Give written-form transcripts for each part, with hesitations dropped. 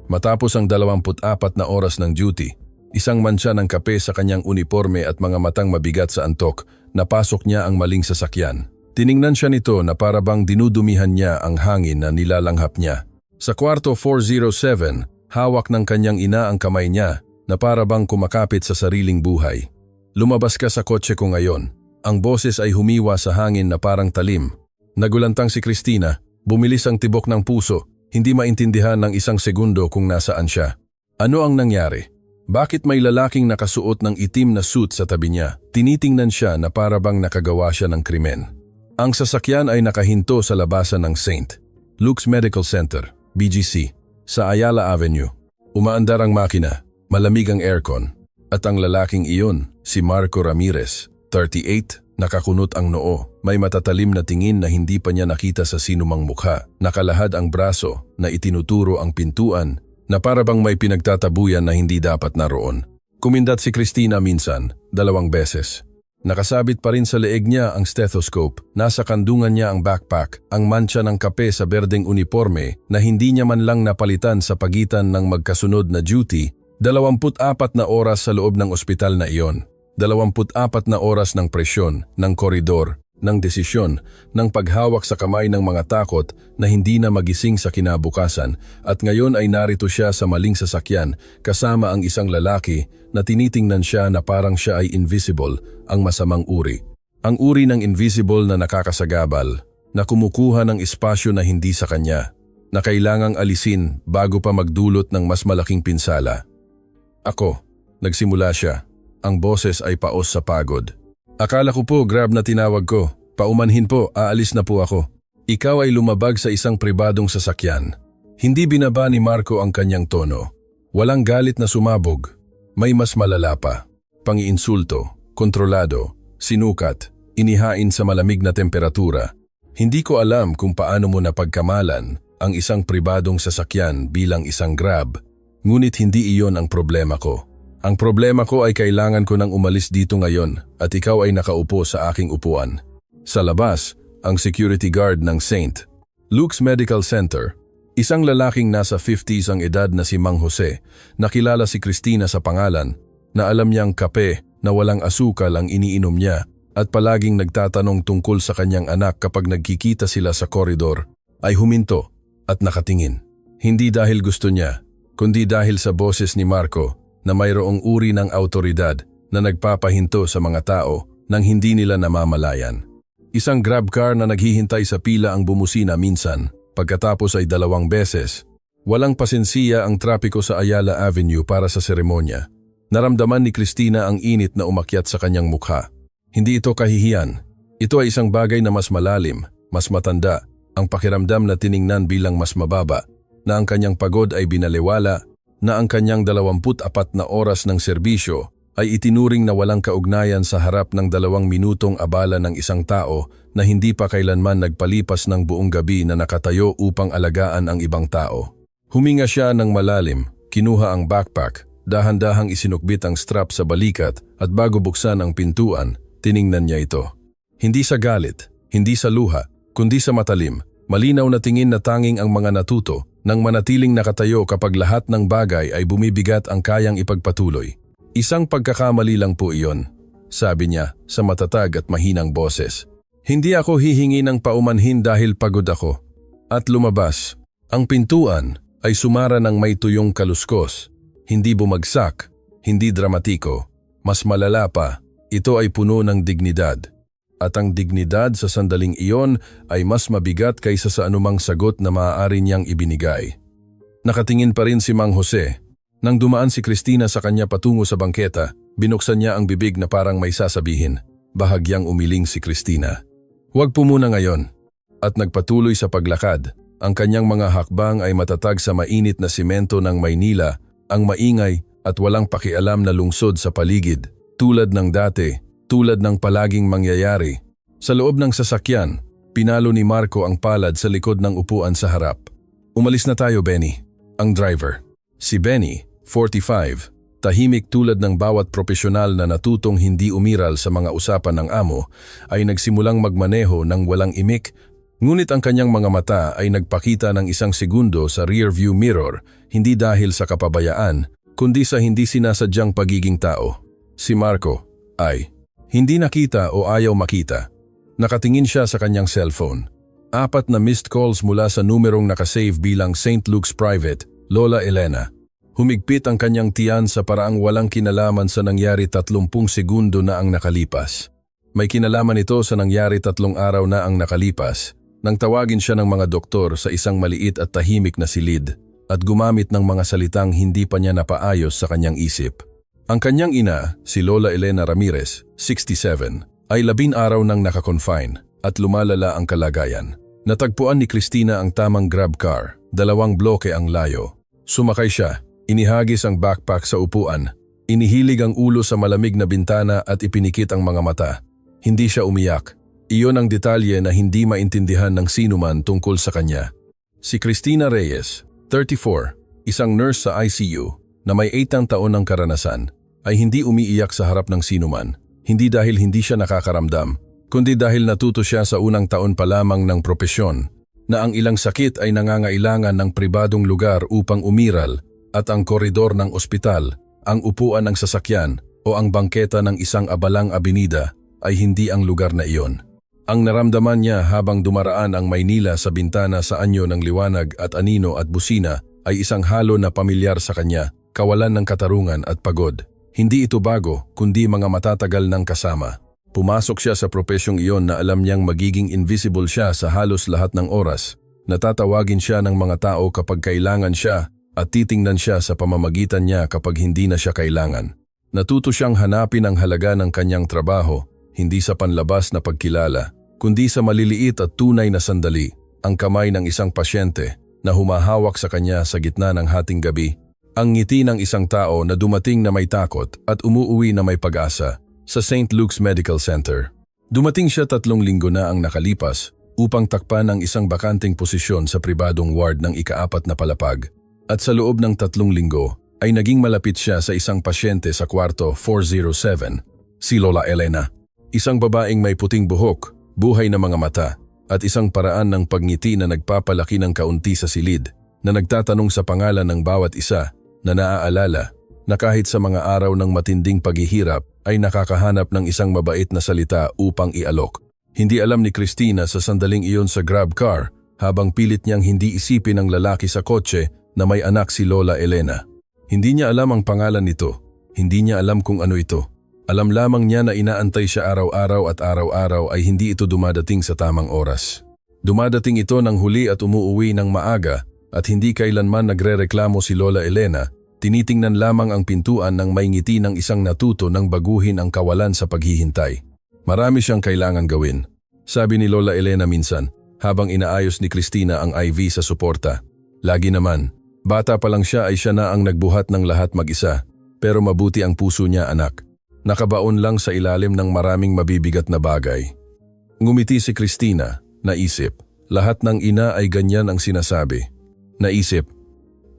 Matapos ang 24 na oras ng duty, isang mantsa ng kape sa kanyang uniforme at mga matang mabigat sa antok, napasok niya ang maling sasakyan. Tiningnan siya nito na parabang dinudumihan niya ang hangin na nilalanghap niya. Sa kwarto 407, hawak ng kanyang ina ang kamay niya na parabang kumakapit sa sariling buhay. Lumabas ka sa kotse ko ngayon. Ang boses ay humiwa sa hangin na parang talim. Nagulantang si Christina, bumilis ang tibok ng puso, hindi maintindihan ng isang segundo kung nasaan siya. Ano ang nangyari? Bakit may lalaking nakasuot ng itim na suit sa tabi niya? Tinitingnan siya na parabang nakagawa siya ng krimen. Ang sasakyan ay nakahinto sa labasan ng St. Luke's Medical Center, BGC, sa Ayala Avenue. Umaandar ang makina, malamig ang aircon, at ang lalaking iyon, si Marco Ramirez, 38, nakakunot ang noo, may matatalim na tingin na hindi pa niya nakita sa sinumang mukha, nakalahad ang braso na itinuturo ang pintuan na parabang may pinagtatabuyan na hindi dapat naroon. Kumindat si Christina minsan, 2 beses. Nakasabit pa rin sa leeg niya ang stethoscope, nasa kandungan niya ang backpack, ang mantsa ng kape sa berdeng uniforme na hindi niya man lang napalitan sa pagitan ng magkasunod na duty, 24 na oras sa loob ng ospital na iyon. 24 na oras ng presyon, ng koridor, ng desisyon, ng paghawak sa kamay ng mga takot na hindi na magising sa kinabukasan at ngayon ay narito siya sa maling sasakyan kasama ang isang lalaki na tinitingnan siya na parang siya ay invisible, ang masamang uri. Ang uri ng invisible na nakakasagabal, na kumukuha ng espasyo na hindi sa kanya, na kailangang alisin bago pa magdulot ng mas malaking pinsala. Ako, nagsimula siya. Ang boses ay paos sa pagod. Akala ko po grab na tinawag ko. Paumanhin po, aalis na po ako. Ikaw ay lumabag sa isang pribadong sasakyan. Hindi binaba ni Marco ang kanyang tono. Walang galit na sumabog. May mas malala pa. Pangiinsulto, kontrolado, sinukat, inihain sa malamig na temperatura. Hindi ko alam kung paano mo napagkamalan ang isang pribadong sasakyan bilang isang grab. Ngunit hindi iyon ang problema ko. Ang problema ko ay kailangan ko nang umalis dito ngayon at ikaw ay nakaupo sa aking upuan. Sa labas, ang security guard ng St. Luke's Medical Center, isang lalaking nasa 50s ang edad na si Mang Jose, nakilala si Christina sa pangalan, na alam niyang kape na walang asukal ang iniinom niya at palaging nagtatanong tungkol sa kanyang anak kapag nagkikita sila sa koridor, ay huminto at nakatingin. Hindi dahil gusto niya, kundi dahil sa boses ni Marco, na mayroong uri ng autoridad na nagpapahinto sa mga tao nang hindi nila namamalayan. Isang grab car na naghihintay sa pila ang bumusina minsan, pagkatapos ay 2 beses. Walang pasensiya ang trapiko sa Ayala Avenue para sa seremonya. Naramdaman ni Christina ang init na umakyat sa kanyang mukha. Hindi ito kahihiyan. Ito ay isang bagay na mas malalim, mas matanda, ang pakiramdam na tiningnan bilang mas mababa, na ang kanyang pagod ay binaliwala, na ang kanyang 24 na oras ng serbisyo ay itinuring na walang kaugnayan sa harap ng 2 minutong abala ng isang tao na hindi pa kailanman nagpalipas ng buong gabi na nakatayo upang alagaan ang ibang tao. Huminga siya ng malalim, kinuha ang backpack, dahan-dahang isinukbit ang strap sa balikat at bago buksan ang pintuan, tiningnan niya ito. Hindi sa galit, hindi sa luha, kundi sa matalim, malinaw na tingin na tanging ang mga natuto nang manatiling nakatayo kapag lahat ng bagay ay bumibigat ang kayang ipagpatuloy. Isang pagkakamali lang po iyon, sabi niya sa matatag at mahinang boses. Hindi ako hihingi ng paumanhin dahil pagod ako. At lumabas. Ang pintuan ay sumara ng may tuyong kaluskos. Hindi bumagsak, hindi dramatiko. Mas malala pa, ito ay puno ng dignidad. At ang dignidad sa sandaling iyon ay mas mabigat kaysa sa anumang sagot na maaari niyang ibinigay. Nakatingin pa rin si Mang Jose. Nang dumaan si Christina sa kanya patungo sa bangketa, binuksan niya ang bibig na parang may sasabihin. Bahagyang umiling si Christina. Huwag po muna ngayon. At nagpatuloy sa paglakad. Ang kanyang mga hakbang ay matatag sa mainit na simento ng Maynila, ang maingay at walang pakialam na lungsod sa paligid, tulad ng dati. Tulad ng palaging mangyayari. Sa loob ng sasakyan, pinalo ni Marco ang palad sa likod ng upuan sa harap. Umalis na tayo, Benny. Ang driver. Si Benny, 45, tahimik tulad ng bawat profesional na natutong hindi umiral sa mga usapan ng amo, ay nagsimulang magmaneho ng walang imik Ngunit ang kanyang mga mata ay nagpakita ng isang segundo sa rearview mirror, hindi dahil sa kapabayaan, kundi sa hindi sinasadyang pagiging tao. Si Marco ay hindi nakita o ayaw makita. Nakatingin siya sa kanyang cellphone. 4 na missed calls mula sa numerong nakasave bilang St. Luke's Private, Lola Elena. Humigpit ang kanyang tiyan sa paraang walang kinalaman sa nangyari 30 segundo na ang nakalipas. May kinalaman ito sa nangyari 3 araw na ang nakalipas, nang tawagin siya ng mga doktor sa isang maliit at tahimik na silid at gumamit ng mga salitang hindi pa niya napaayos sa kanyang isip. Ang kanyang ina, si Lola Elena Ramirez, 67, ay 11 araw nang nakakonfine at lumalala ang kalagayan. Natagpuan ni Cristina ang tamang grab car, 2 bloke ang layo. Sumakay siya, inihagis ang backpack sa upuan, inihilig ang ulo sa malamig na bintana at ipinikit ang mga mata. Hindi siya umiyak. Iyon ang detalye na hindi maintindihan ng sinuman tungkol sa kanya. Si Cristina Reyes, 34, isang nurse sa ICU na may 8 taon ng karanasan, ay hindi umiiyak sa harap ng sinuman. Hindi dahil hindi siya nakakaramdam, kundi dahil natuto siya sa unang taon pa lamang ng propesyon na ang ilang sakit ay nangangailangan ng pribadong lugar upang umiral at ang koridor ng ospital, ang upuan ng sasakyan o ang bangketa ng isang abalang abinida ay hindi ang lugar na iyon. Ang naramdaman niya habang dumaraan ang Maynila sa bintana sa anyo ng liwanag at anino at busina ay isang halo na pamilyar sa kanya, kawalan ng katarungan at pagod. Hindi ito bago, kundi mga matatagal ng kasama. Pumasok siya sa propesyong iyon na alam niyang magiging invisible siya sa halos lahat ng oras. Natatawagin siya ng mga tao kapag kailangan siya at titingnan siya sa pamamagitan niya kapag hindi na siya kailangan. Natuto siyang hanapin ang halaga ng kanyang trabaho, hindi sa panlabas na pagkilala, kundi sa maliliit at tunay na sandali, ang kamay ng isang pasyente na humahawak sa kanya sa gitna ng hating gabi. Ang ngiti ng isang tao na dumating na may takot at umuuwi na may pag-asa sa St. Luke's Medical Center. Dumating siya 3 linggo na ang nakalipas upang takpan ang isang bakanting posisyon sa pribadong ward ng ika-4 na palapag. At sa loob ng 3 linggo ay naging malapit siya sa isang pasyente sa kwarto 407, si Lola Elena. Isang babaeng may puting buhok, buhay na mga mata, at isang paraan ng pagngiti na nagpapalaki ng kaunti sa silid, na nagtatanong sa pangalan ng bawat isa, na naaalala na kahit sa mga araw ng matinding paghihirap ay nakakahanap ng isang mabait na salita upang ialok. Hindi alam ni Cristina sa sandaling iyon sa grab car habang pilit niyang hindi isipin ang lalaki sa kotse na may anak si Lola Elena. Hindi niya alam ang pangalan nito, hindi niya alam kung ano ito. Alam lamang niya na inaantay siya araw-araw at araw-araw ay hindi ito dumadating sa tamang oras. Dumadating ito ng huli at umuuwi ng maaga at hindi kailanman nagrereklamo si Lola Elena. Tinitingnan lamang ang pintuan ng may ngiti ng isang natuto nang baguhin ang kawalan sa paghihintay. Marami siyang kailangan gawin, sabi ni Lola Elena minsan habang inaayos ni Cristina ang IV sa suporta. Lagi naman, bata pa lang siya ay siya na ang nagbuhat ng lahat mag-isa, pero mabuti ang puso niya anak. Nakabaon lang sa ilalim ng maraming mabibigat na bagay. Ngumiti si Cristina, naisip, lahat ng ina ay ganyan ang sinasabi. Naisip,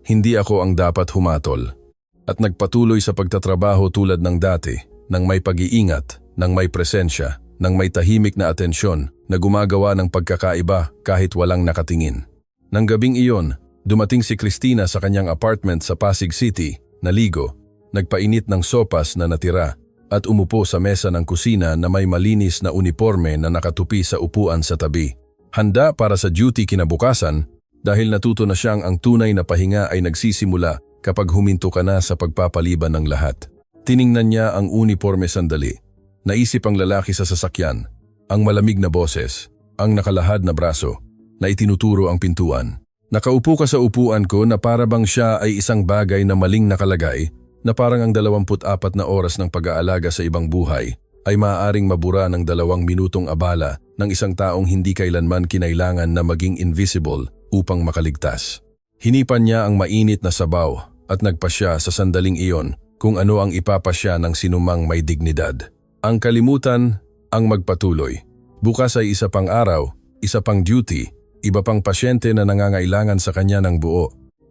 hindi ako ang dapat humatol. At nagpatuloy sa pagtatrabaho tulad ng dati, nang may pag-iingat, nang may presensya, nang may tahimik na atensyon na gumagawa ng pagkakaiba kahit walang nakatingin. Nang gabing iyon, dumating si Cristina sa kanyang apartment sa Pasig City, naligo, nagpainit ng sopas na natira, at umupo sa mesa ng kusina na may malinis na uniforme na nakatupi sa upuan sa tabi. Handa para sa duty kinabukasan, dahil natuto na siyang ang tunay na pahinga ay nagsisimula kapag huminto ka na sa pagpapaliban ng lahat. Tiningnan niya ang uniforme sandali. Naisip ang lalaki sa sasakyan, ang malamig na boses, ang nakalahad na braso, na itinuturo ang pintuan. Nakaupo ka sa upuan ko na para bang siya ay isang bagay na maling nakalagay, na parang ang 24 na oras ng pag-aalaga sa ibang buhay ay maaaring mabura ng 2 minutong abala ng isang taong hindi kailanman kinailangan na maging invisible upang makaligtas. Hinipan niya ang mainit na sabaw at nagpasya sa sandaling iyon kung ano ang ipapasya ng sinumang may dignidad. Ang kalimutan, ang magpatuloy. Bukas ay isa pang araw, isa pang duty, iba pang pasyente na nangangailangan sa kanya ng buo.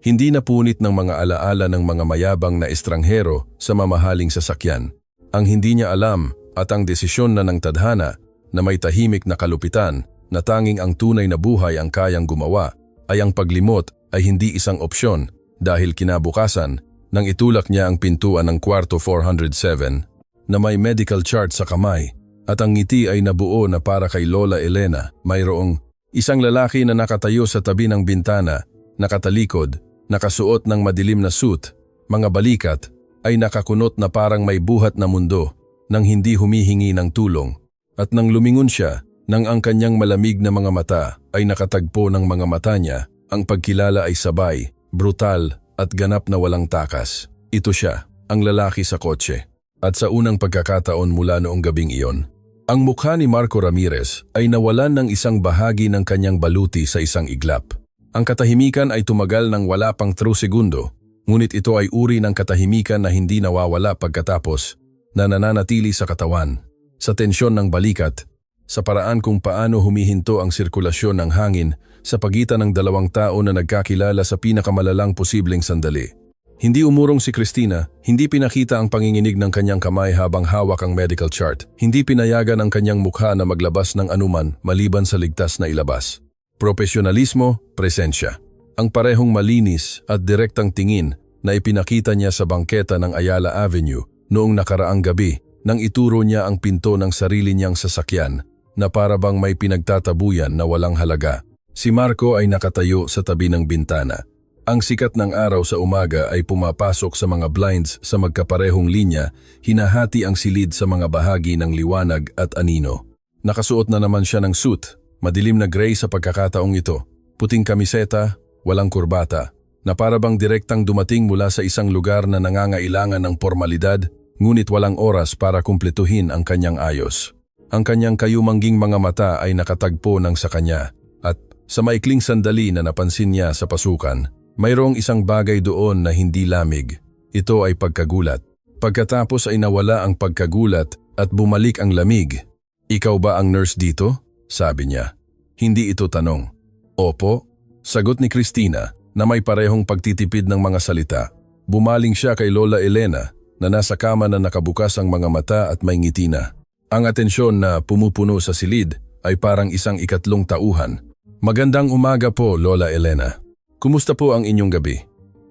Hindi napunit ng mga alaala ng mga mayabang na estranghero sa mamahaling sasakyan. Ang hindi niya alam at ang desisyon na ng tadhana na may tahimik na kalupitan na tanging ang tunay na buhay ang kayang gumawa, ay ang paglimot ay hindi isang opsyon dahil kinabukasan nang itulak niya ang pintuan ng kwarto 407 na may medical chart sa kamay at ang ngiti ay nabuo na para kay Lola Elena. Mayroong isang lalaki na nakatayo sa tabi ng bintana, nakatalikod, nakasuot ng madilim na suit, mga balikat ay nakakunot na parang may buhat na mundo nang hindi humihingi ng tulong. At nang lumingon siya, nang ang kanyang malamig na mga mata ay nakatagpo ng mga mata niya, ang pagkilala ay sabay, brutal at ganap na walang takas. Ito siya, ang lalaki sa kotse. At sa unang pagkakataon mula noong gabing iyon, ang mukha ni Marco Ramirez ay nawalan ng isang bahagi ng kanyang baluti sa isang iglap. Ang katahimikan ay tumagal ng wala pang 3 segundo, ngunit ito ay uri ng katahimikan na hindi nawawala pagkatapos na nananatili sa katawan, sa tensyon ng balikat, sa paraan kung paano humihinto ang sirkulasyon ng hangin sa pagitan ng 2 tao na nagkakilala sa pinakamalalang posibleng sandali. Hindi umurong si Cristina, hindi pinakita ang panginginig ng kanyang kamay habang hawak ang medical chart, hindi pinayagan ang kanyang mukha na maglabas ng anuman maliban sa ligtas na ilabas. Profesionalismo, presensya. Ang parehong malinis at direktang tingin na ipinakita niya sa bangketa ng Ayala Avenue noong nakaraang gabi nang ituro niya ang pinto ng sarili niyang sasakyan na para bang may pinagtatabuyan na walang halaga. Si Marco ay nakatayo sa tabi ng bintana. Ang sikat ng araw sa umaga ay pumapasok sa mga blinds sa magkaparehong linya, hinahati ang silid sa mga bahagi ng liwanag at anino. Nakasuot na naman siya ng suit, madilim na gray sa pagkakataong ito, puting kamiseta, walang kurbata, na para bang direktang dumating mula sa isang lugar na nangangailangan ng formalidad, ngunit walang oras para kumpletuhin ang kanyang ayos. Ang kanyang kayumangging mga mata ay nakatagpo ng sa kanya, at sa maikling sandali na napansin niya sa pasukan, mayroong isang bagay doon na hindi lamig. Ito ay pagkagulat. Pagkatapos ay nawala ang pagkagulat at bumalik ang lamig. "Ikaw ba ang nurse dito?" sabi niya. Hindi ito tanong. "Opo," sagot ni Cristina na may parehong pagtitipid ng mga salita. Bumaling siya kay Lola Elena na nasa kama na nakabukas ang mga mata at may ngiti na. Ang atensyon na pumupuno sa silid ay parang isang ikatlong tauhan. "Magandang umaga po, Lola Elena. Kumusta po ang inyong gabi?"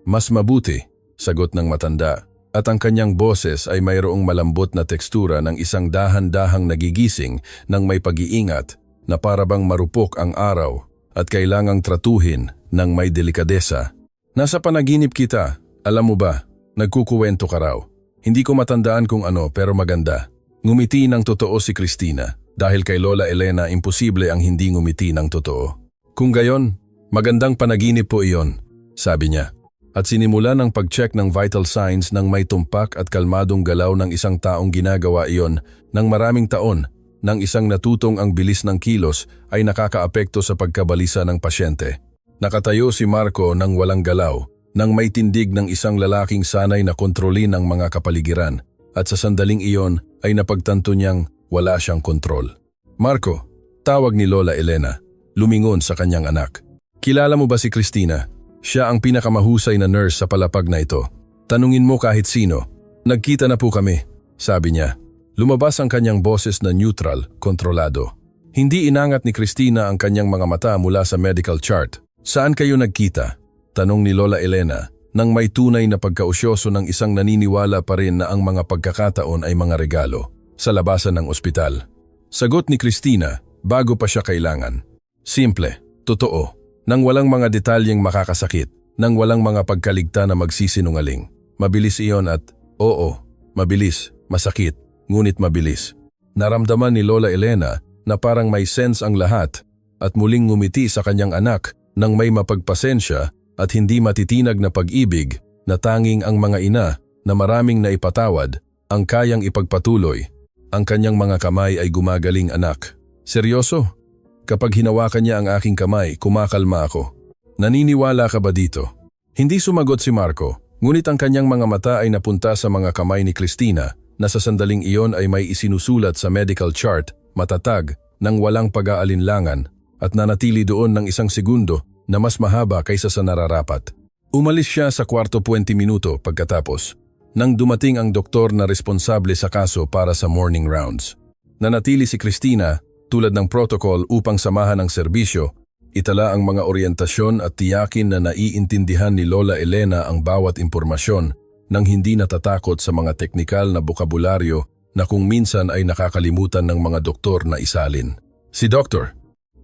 "Mas mabuti," sagot ng matanda, at ang kanyang boses ay mayroong malambot na tekstura ng isang dahan-dahang nagigising ng may pag-iingat na parabang marupok ang araw at kailangang tratuhin ng may delikadesa. "Nasa panaginip kita, alam mo ba, nagkukuwento ka raw. Hindi ko matandaan kung ano pero maganda." Ngumiti ng totoo si Cristina dahil kay Lola Elena imposible ang hindi ngumiti ng totoo. "Kung gayon, magandang panaginip po iyon," sabi niya. At sinimulan ang pag-check ng vital signs ng may tumpak at kalmadong galaw ng isang taong ginagawa iyon ng maraming taon nang isang natutong ang bilis ng kilos ay nakakaapekto sa pagkabalisa ng pasyente. Nakatayo si Marco nang walang galaw, nang may tindig ng isang lalaking sanay na kontrolin ang mga kapaligiran, at sa sandaling iyon ay napagtanto niyang wala siyang kontrol. "Marco," tawag ni Lola Elena, lumingon sa kanyang anak. "Kilala mo ba si Cristina? Siya ang pinakamahusay na nurse sa palapag na ito. Tanungin mo kahit sino." "Nagkita na po kami," sabi niya. Lumabas ang kanyang boses na neutral, kontrolado. Hindi inangat ni Cristina ang kanyang mga mata mula sa medical chart. "Saan kayo nagkita?" tanong ni Lola Elena nang may tunay na pagkausyoso ng isang naniniwala pa rin na ang mga pagkakataon ay mga regalo. "Sa labasan ng ospital." Sagot ni Cristina bago pa siya kailangan. Simple, totoo, nang walang mga detalyeng makakasakit, nang walang mga pagkaligta na magsisinungaling. Mabilis iyon at, oo, mabilis, masakit, ngunit mabilis. Naramdaman ni Lola Elena na parang may sense ang lahat at muling ngumiti sa kanyang anak nang may mapagpasensya at hindi matitinag na pag-ibig na tanging ang mga ina na maraming naipatawad ang kayang ipagpatuloy. Ang kanyang mga kamay ay gumagaling, "Anak." "Seryoso? Kapag hinawakan niya ang aking kamay, kumakalma ako." "Naniniwala ka ba dito?" Hindi sumagot si Marco, ngunit ang kanyang mga mata ay napunta sa mga kamay ni Cristina na sa sandaling iyon ay may isinusulat sa medical chart, matatag, nang walang pag-aalinlangan, at nanatili doon ng 1 segundo na mas mahaba kaysa sa nararapat. Umalis siya sa kwarto 20 minuto pagkatapos, nang dumating ang doktor na responsable sa kaso para sa morning rounds. Nanatili si Cristina, tulad ng protocol upang samahan ang serbisyo, itala ang mga oryentasyon at tiyakin na naiintindihan ni Lola Elena ang bawat impormasyon nang hindi natatakot sa mga teknikal na bokabularyo na kung minsan ay nakakalimutan ng mga doktor na isalin. Si Dr.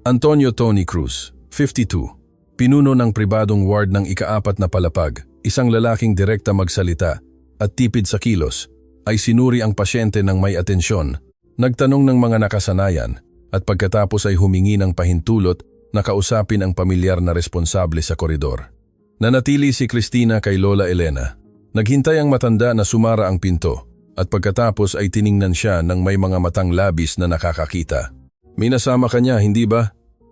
Antonio Tony Cruz, 52, pinuno ng pribadong ward ng ika-4 na palapag, isang lalaking direkta magsalita at tipid sa kilos, ay sinuri ang pasyente ng may atensyon, nagtanong ng mga nakasanayan at pagkatapos ay humingi ng pahintulot na kausapin ang pamilyar na responsable sa koridor. Nanatili si Cristina kay Lola Elena. Naghintay ang matanda na sumara ang pinto at pagkatapos ay tiningnan siya ng may mga matang labis na nakakakita. Minasama ka niya, hindi ba?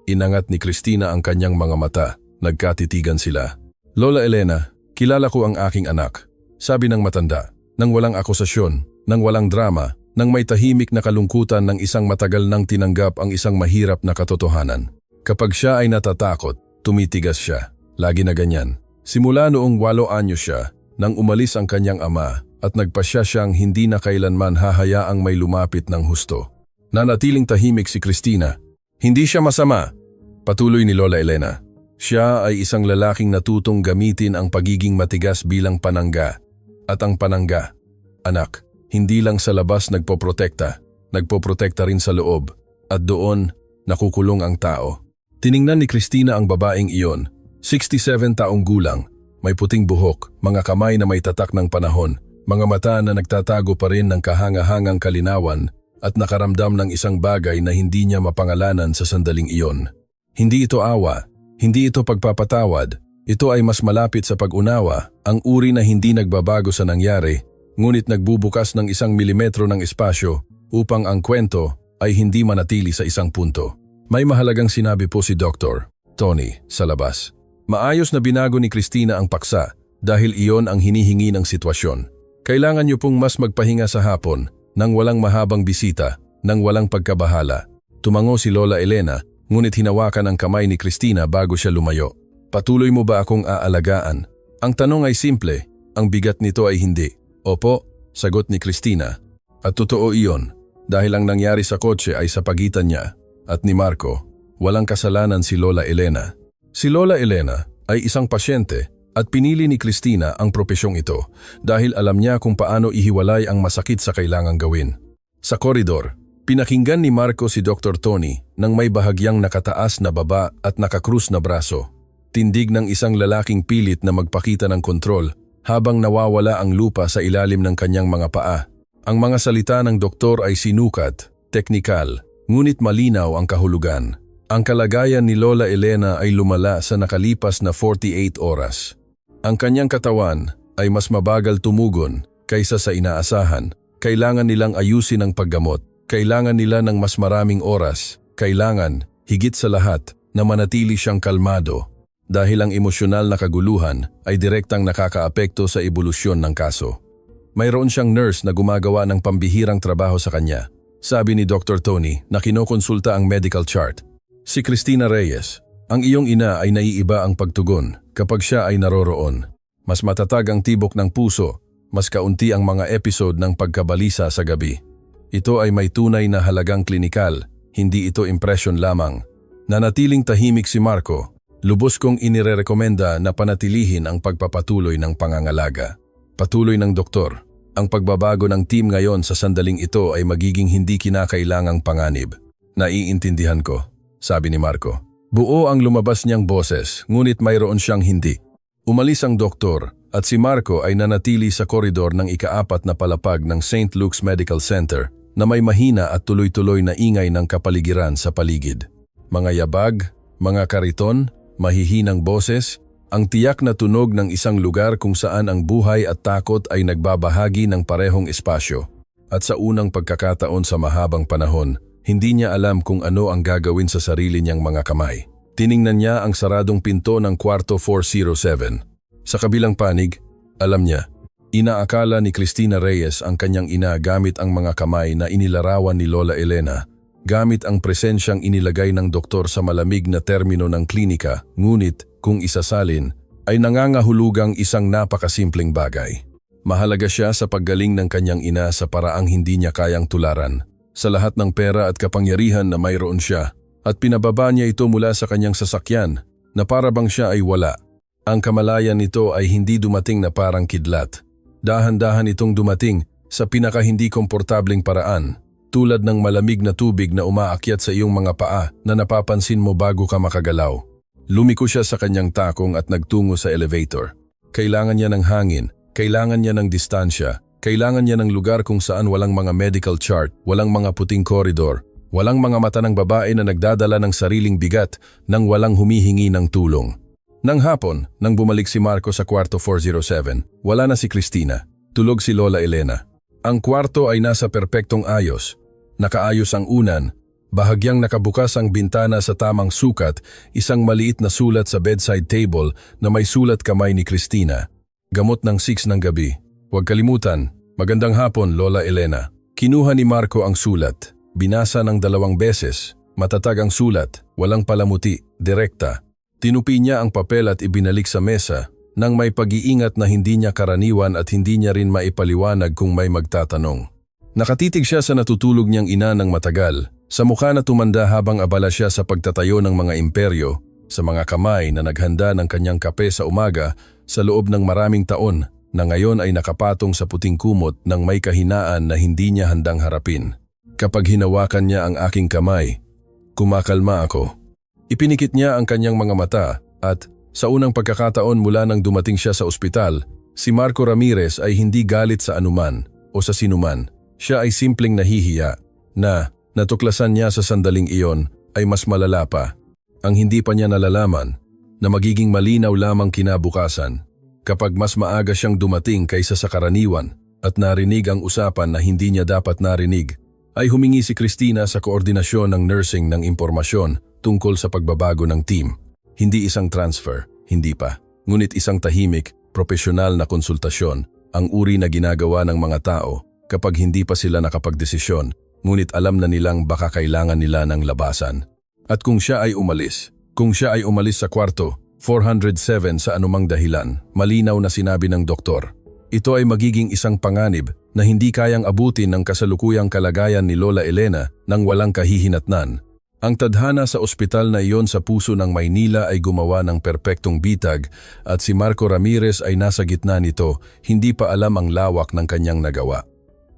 Inangat ni Cristina ang kanyang mga mata. Nagkatitigan sila. Lola Elena, kilala ko ang aking anak. Sabi ng matanda, nang walang akusasyon, nang walang drama, nang may tahimik na kalungkutan ng isang matagal nang tinanggap ang isang mahirap na katotohanan. Kapag siya ay natatakot, tumitigas siya. Lagi na ganyan. Simula noong 8 anyos siya, nang umalis ang kanyang ama at nagpasya siyang hindi na kailanman hahayaang may lumapit ng husto. Nanatiling tahimik si Cristina. Hindi siya masama, patuloy ni Lola Elena. Siya ay isang lalaking natutong gamitin ang pagiging matigas bilang panangga. At ang panangga, anak, hindi lang sa labas nagpoprotekta rin sa loob. At doon, nakukulong ang tao. Tiningnan ni Cristina ang babaeng iyon, 67 taong gulang, may puting buhok, mga kamay na may tatak ng panahon, mga mata na nagtatago pa rin ng kahanga-hangang kalinawan at nakaramdam ng isang bagay na hindi niya mapangalanan sa sandaling iyon. Hindi ito awa, hindi ito pagpapatawad, ito ay mas malapit sa pag-unawa, ang uri na hindi nagbabago sa nangyari, ngunit nagbubukas ng 1 milimetro ng espasyo upang ang kwento ay hindi manatili sa isang punto. May mahalagang sinabi po si Dr. Tony sa labas. Maayos na binago ni Cristina ang paksa dahil iyon ang hinihingi ng sitwasyon. Kailangan niyo pong mas magpahinga sa hapon nang walang mahabang bisita, nang walang pagkabahala. Tumango si Lola Elena, ngunit hinawakan ang kamay ni Cristina bago siya lumayo. Patuloy mo ba akong aalagaan? Ang tanong ay simple, ang bigat nito ay hindi. Opo, sagot ni Cristina. At totoo iyon, dahil ang nangyari sa kotse ay sa pagitan niya at ni Marco, walang kasalanan si Lola Elena. Si Lola Elena ay isang pasyente at pinili ni Cristina ang propesyong ito dahil alam niya kung paano ihiwalay ang masakit sa kailangang gawin. Sa koridor, pinakinggan ni Marco si Dr. Tony nang may bahagyang nakataas na baba at nakakrus na braso. Tindig ng isang lalaking pilit na magpakita ng kontrol habang nawawala ang lupa sa ilalim ng kanyang mga paa. Ang mga salita ng doktor ay sinukat, teknikal, ngunit malinaw ang kahulugan. Ang kalagayan ni Lola Elena ay lumala sa nakalipas na 48 oras. Ang kanyang katawan ay mas mabagal tumugon kaysa sa inaasahan. Kailangan nilang ayusin ang paggamot. Kailangan nila ng mas maraming oras. Kailangan, higit sa lahat, na manatili siyang kalmado. Dahil ang emosyonal na kaguluhan ay direktang nakakaapekto sa ebolusyon ng kaso. Mayroon siyang nurse na gumagawa ng pambihirang trabaho sa kanya. Sabi ni Dr. Tony na kinokonsulta ang medical chart. Si Cristina Reyes, ang iyong ina ay naiiba ang pagtugon kapag siya ay naroroon. Mas matatag ang tibok ng puso, mas kaunti ang mga episode ng pagkabalisa sa gabi. Ito ay may tunay na halagang klinikal, hindi ito impression lamang. Nanatiling tahimik si Marco, lubos kong inirerekomenda na panatilihin ang pagpapatuloy ng pangangalaga. Patuloy ng doktor, ang pagbabago ng team ngayon sa sandaling ito ay magiging hindi kinakailangang panganib. Naiintindihan ko, sabi ni Marco. Buo ang lumabas niyang boses, ngunit mayroon siyang hindi. Umalis ang doktor at si Marco ay nanatili sa koridor ng ika-4 na palapag ng St. Luke's Medical Center na may mahina at tuloy-tuloy na ingay ng kapaligiran sa paligid. Mga yabag, mga kariton, mahihinang boses, ang tiyak na tunog ng isang lugar kung saan ang buhay at takot ay nagbabahagi ng parehong espasyo. At sa unang pagkakataon sa mahabang panahon, hindi niya alam kung ano ang gagawin sa sarili niyang mga kamay. Tiningnan niya ang saradong pinto ng kwarto 407. Sa kabilang panig, alam niya, inaakala ni Cristina Reyes ang kanyang ina gamit ang mga kamay na inilarawan ni Lola Elena, gamit ang presensyang inilagay ng doktor sa malamig na termino ng klinika, ngunit kung isasalin, ay nangangahulugang isang napakasimpleng bagay. Mahalaga siya sa paggaling ng kanyang ina sa paraang hindi niya kayang tularan. sa lahat ng pera at kapangyarihan na mayroon siya, at pinababa niya ito mula sa kanyang sasakyan na para bang siya ay wala. Ang kamalayan nito ay hindi dumating na parang kidlat. Dahan-dahan itong dumating sa pinaka hindi komportabling paraan, tulad ng malamig na tubig na umaakyat sa iyong mga paa na napapansin mo bago ka makagalaw. Lumiko siya sa kanyang takong at nagtungo sa elevator. Kailangan niya ng hangin, kailangan niya ng distansya, kailangan niya ng lugar kung saan walang mga medical chart, walang mga puting koridor, walang mga mata ng babae na nagdadala ng sariling bigat nang walang humihingi ng tulong. Nang hapon, nang bumalik si Marco sa kwarto 407, wala na si Cristina. Tulog si Lola Elena. Ang kwarto ay nasa perpektong ayos. Nakaayos ang unan, bahagyang nakabukas ang bintana sa tamang sukat, isang maliit na sulat sa bedside table na may sulat kamay ni Cristina. Gamot ng 6 ng gabi. Huwag kalimutan, magandang hapon Lola Elena. Kinuha ni Marco ang sulat. Binasa ng 2 beses. Matatag ang sulat, walang palamuti, direkta. Tinupi niya ang papel at ibinalik sa mesa nang may pag-iingat na hindi niya karaniwan at hindi niya rin maipaliwanag kung may magtatanong. Nakatitig siya sa natutulog niyang ina ng matagal, sa mukha na tumanda habang abala siya sa pagtatayo ng mga imperyo, sa mga kamay na naghanda ng kanyang kape sa umaga sa loob ng maraming taon na ngayon ay nakapatong sa puting kumot ng may kahinaan na hindi niya handang harapin. Kapag hinawakan niya ang aking kamay, kumakalma ako. Ipinikit niya ang kanyang mga mata at sa unang pagkakataon mula nang dumating siya sa ospital, si Marco Ramirez ay hindi galit sa anuman o sa sinuman. Siya ay simpleng nahihiya na natuklasan niya sa sandaling iyon ay mas malala pa. Ang hindi pa niya nalalaman na magiging malinaw lamang kinabukasan kapag mas maaga siyang dumating kaysa sa karaniwan at narinig ang usapan na hindi niya dapat narinig, ay humingi si Cristina sa koordinasyon ng nursing ng impormasyon tungkol sa pagbabago ng team. Hindi isang transfer, hindi pa. Ngunit isang tahimik, propesyonal na konsultasyon, ang uri na ginagawa ng mga tao kapag hindi pa sila nakapagdesisyon, ngunit alam na nilang baka kailangan nila ng labasan. At kung siya ay umalis sa kwarto, 407 sa anumang dahilan, malinaw na sinabi ng doktor, ito ay magiging isang panganib na hindi kayang abutin ng kasalukuyang kalagayan ni Lola Elena nang walang kahihinatnan. Ang tadhana sa ospital na iyon sa puso ng Maynila ay gumawa ng perpektong bitag at si Marco Ramirez ay nasa gitna nito, hindi pa alam ang lawak ng kanyang nagawa.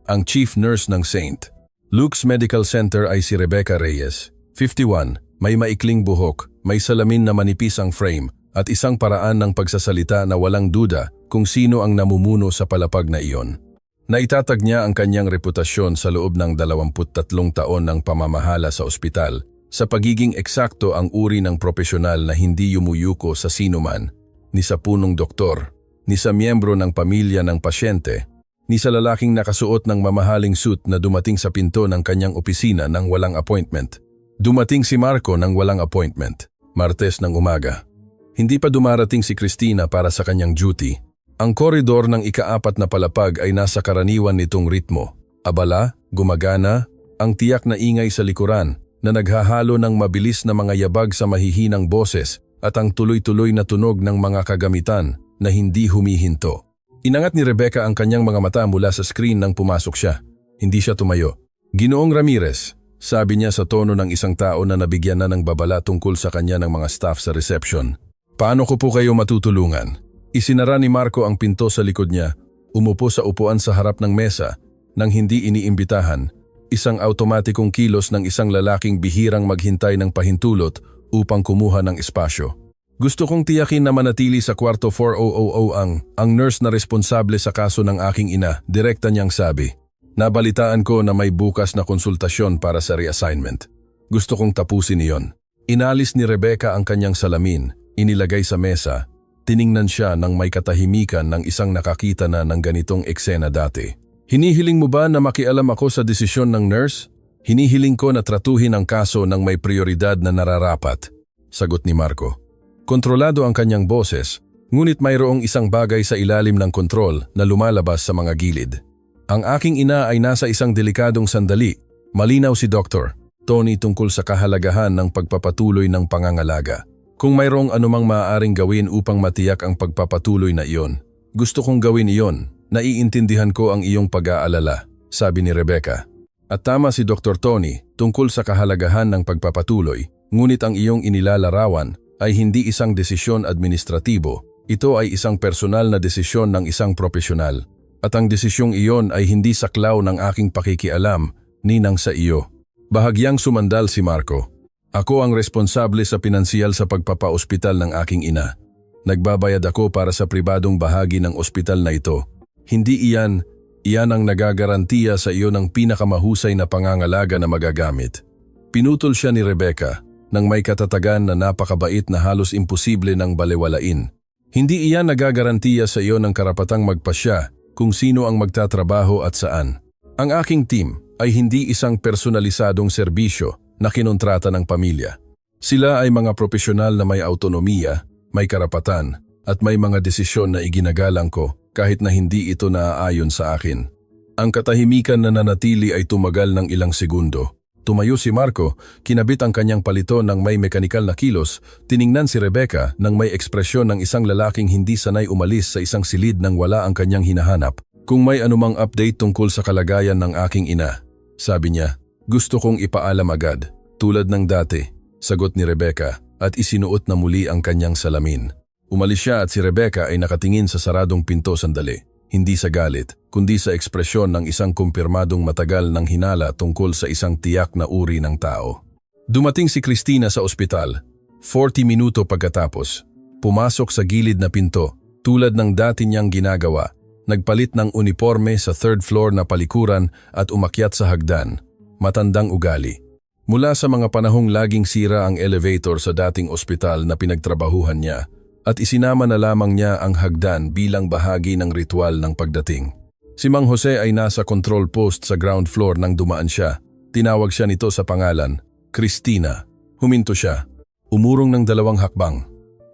Ang chief nurse ng St. Luke's Medical Center ay si Rebecca Reyes, 51, may maikling buhok, may salamin na manipis ang frame at isang paraan ng pagsasalita na walang duda kung sino ang namumuno sa palapag na iyon. Naitatag niya ang kanyang reputasyon sa loob ng 23 taon ng pamamahala sa ospital sa pagiging eksakto ang uri ng propesyonal na hindi yumuyuko sa sinuman, ni sa punong doktor, ni sa miyembro ng pamilya ng pasyente, ni sa lalaking nakasuot ng mamahaling suit na dumating sa pinto ng kanyang opisina nang walang appointment. Dumating si Marco nang walang appointment, Martes ng umaga. Hindi pa dumarating si Cristina para sa kanyang duty. Ang koridor ng ika-4 na palapag ay nasa karaniwan nitong ritmo. Abala, gumagana, ang tiyak na ingay sa likuran na naghahalo ng mabilis na mga yabag sa mahihinang boses at ang tuloy-tuloy na tunog ng mga kagamitan na hindi humihinto. Inangat ni Rebecca ang kanyang mga mata mula sa screen nang pumasok siya. Hindi siya tumayo. Ginoong Ramirez, sabi niya sa tono ng isang tao na nabigyan na ng babala tungkol sa kanya ng mga staff sa reception. Paano ko po kayo matutulungan? Isinara ni Marco ang pinto sa likod niya, umupo sa upuan sa harap ng mesa, nang hindi iniimbitahan, isang automatikong kilos ng isang lalaking bihirang maghintay ng pahintulot upang kumuha ng espasyo. Gusto kong tiyakin na manatili sa kwarto 4000 ang nurse na responsable sa kaso ng aking ina, direkta niyang sabi. Nabalitaan ko na may bukas na konsultasyon para sa reassignment. Gusto kong tapusin iyon. Inalis ni Rebecca ang kanyang salamin, inilagay sa mesa. Tiningnan siya nang may katahimikan ng isang nakakita na ng ganitong eksena dati. Hinihiling mo ba na makialam ako sa desisyon ng nurse? Hinihiling ko na tratuhin ang kaso ng may prioridad na nararapat, sagot ni Marco. Kontrolado ang kanyang boses, ngunit mayroong isang bagay sa ilalim ng kontrol na lumalabas sa mga gilid. Ang aking ina ay nasa isang delikadong sandali, malinaw si Dr. Tony tungkol sa kahalagahan ng pagpapatuloy ng pangangalaga. Kung mayroong anumang maaaring gawin upang matiyak ang pagpapatuloy na iyon, gusto kong gawin iyon. Naiintindihan ko ang iyong pag-aalala, sabi ni Rebecca. At tama si Dr. Tony tungkol sa kahalagahan ng pagpapatuloy, ngunit ang iyong inilalarawan ay hindi isang desisyon administratibo, ito ay isang personal na desisyon ng isang profesional. At ang desisyong iyon ay hindi saklaw ng aking pakikialam, ninang sa iyo. Bahagyang sumandal si Marco. Ako ang responsable sa pinansyal sa pagpapaospital ng aking ina. Nagbabayad ako para sa pribadong bahagi ng ospital na ito. Hindi iyan ang nagagarantiya sa iyo ng pinakamahusay na pangangalaga na magagamit. Pinutol siya ni Rebecca nang may katatagan na napakabait na halos imposible ng balewalain. Hindi iyan nagagarantiya sa iyo ng karapatang magpasya kung sino ang magtatrabaho at saan. Ang aking team ay hindi isang personalisadong serbisyo na kinontrata ng pamilya. Sila ay mga profesional na may autonomiya, may karapatan, at may mga desisyon na iginagalang ko kahit na hindi ito naaayon sa akin. Ang katahimikan na nanatili ay tumagal ng ilang segundo. Tumayo si Marco, kinabit ang kanyang palito ng may mekanikal na kilos, tiningnan si Rebecca nang may ekspresyon ng isang lalaking hindi sanay umalis sa isang silid nang wala ang kanyang hinahanap. Kung may anumang update tungkol sa kalagayan ng aking ina, sabi niya, gusto kong ipaalam agad. Tulad ng dati, sagot ni Rebecca at isinuot na muli ang kanyang salamin. Umalis siya at si Rebecca ay nakatingin sa saradong pinto sandali, hindi sa galit, kundi sa ekspresyon ng isang kumpirmadong matagal ng hinala tungkol sa isang tiyak na uri ng tao. Dumating si Christina sa ospital, 40 minuto pagkatapos. Pumasok sa gilid na pinto, tulad ng dati niyang ginagawa, nagpalit ng uniforme sa third floor na palikuran at umakyat sa hagdan. Matandang ugali. Mula sa mga panahong laging sira ang elevator sa dating ospital na pinagtrabahuhan niya, at isinama na lamang niya ang hagdan bilang bahagi ng ritual ng pagdating. Si Mang Jose ay nasa control post sa ground floor nang dumaan siya. Tinawag siya nito sa pangalan, Christina. Huminto siya. Umurong ng 2 hakbang.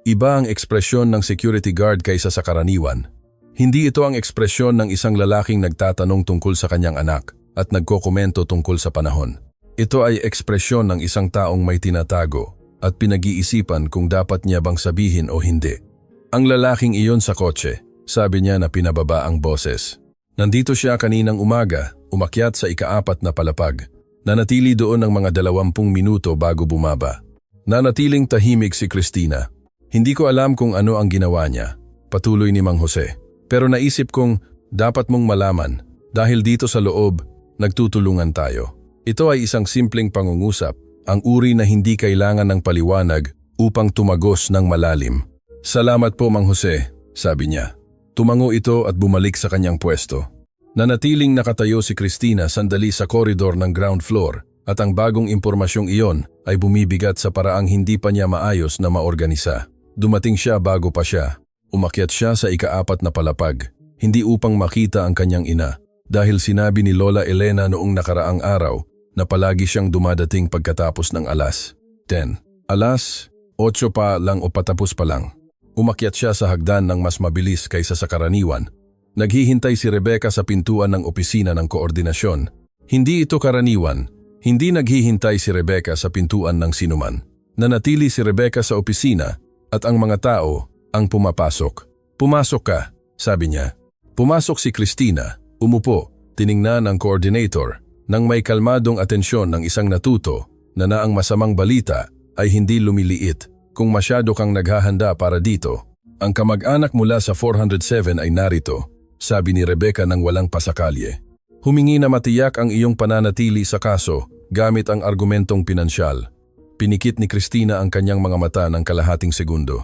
Iba ang ekspresyon ng security guard kaysa sa karaniwan. Hindi ito ang ekspresyon ng isang lalaking nagtatanong tungkol sa kanyang anak at nagkokomento tungkol sa panahon. Ito ay ekspresyon ng isang taong may tinatago at pinag-iisipan kung dapat niya bang sabihin o hindi. Ang lalaking iyon sa kotse, sabi niya na pinababa ang boses. Nandito siya kaninang umaga, umakyat sa ika-4 na palapag. Nanatili doon ng mga 20 minuto bago bumaba. Nanatiling tahimik si Christina. Hindi ko alam kung ano ang ginawa niya, patuloy ni Mang Jose. Pero naisip kong dapat mong malaman dahil dito sa loob, nagtutulungan tayo. Ito ay isang simpleng pangungusap. Ang uri na hindi kailangan ng paliwanag upang tumagos ng malalim. Salamat po Mang Jose, sabi niya. Tumango ito at bumalik sa kanyang pwesto. Nanatiling nakatayo si Christina sandali sa koridor ng ground floor at ang bagong impormasyong iyon ay bumibigat sa paraang hindi pa niya maayos na maorganisa. Dumating siya bago pa siya. Umakyat siya sa ika-4 na palapag, hindi upang makita ang kanyang ina, dahil sinabi ni Lola Elena noong nakaraang araw na palagi siyang dumadating pagkatapos ng alas 10. Alas 8 pa lang o patapos pa lang. Umakyat siya sa hagdan ng mas mabilis kaysa sa karaniwan. Naghihintay si Rebecca sa pintuan ng opisina ng koordinasyon. Hindi ito karaniwan. Hindi naghihintay si Rebecca sa pintuan ng sinuman. Nanatili si Rebecca sa opisina at ang mga tao ang pumapasok. Pumasok ka, sabi niya. Pumasok si Christina, umupo, tiningnan ang coordinator. Nang may kalmadong atensyon ng isang natuto na ang masamang balita ay hindi lumiliit kung masyado kang naghahanda para dito. Ang kamag-anak mula sa 407 ay narito, sabi ni Rebecca nang walang pasakalye. Humingi na matiyak ang iyong pananatili sa kaso gamit ang argumentong pinansyal. Pinikit ni Christina ang kanyang mga mata ng kalahating segundo.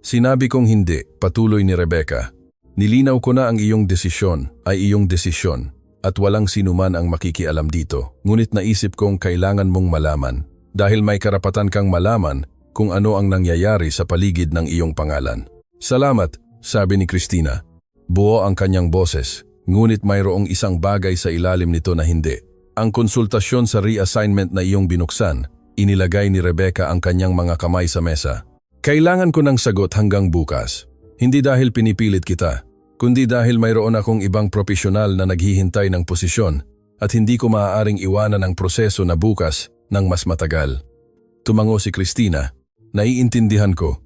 Sinabi kong hindi, patuloy ni Rebecca. Nilinaw ko na ang iyong desisyon ay iyong desisyon. At walang sinuman ang makikialam dito. Ngunit naisip kong kailangan mong malaman dahil may karapatan kang malaman kung ano ang nangyayari sa paligid ng iyong pangalan. Salamat, sabi ni Christina. Buo ang kanyang boses, ngunit mayroong isang bagay sa ilalim nito na hindi. Ang konsultasyon sa reassignment na iyong binuksan, inilagay ni Rebecca ang kanyang mga kamay sa mesa. Kailangan ko ng sagot hanggang bukas. Hindi dahil pinipilit kita, kundi dahil mayroon akong ibang profesional na naghihintay ng posisyon at hindi ko maaaring iwanan ang proseso na bukas ng mas matagal. Tumango si Christina. Naiintindihan ko.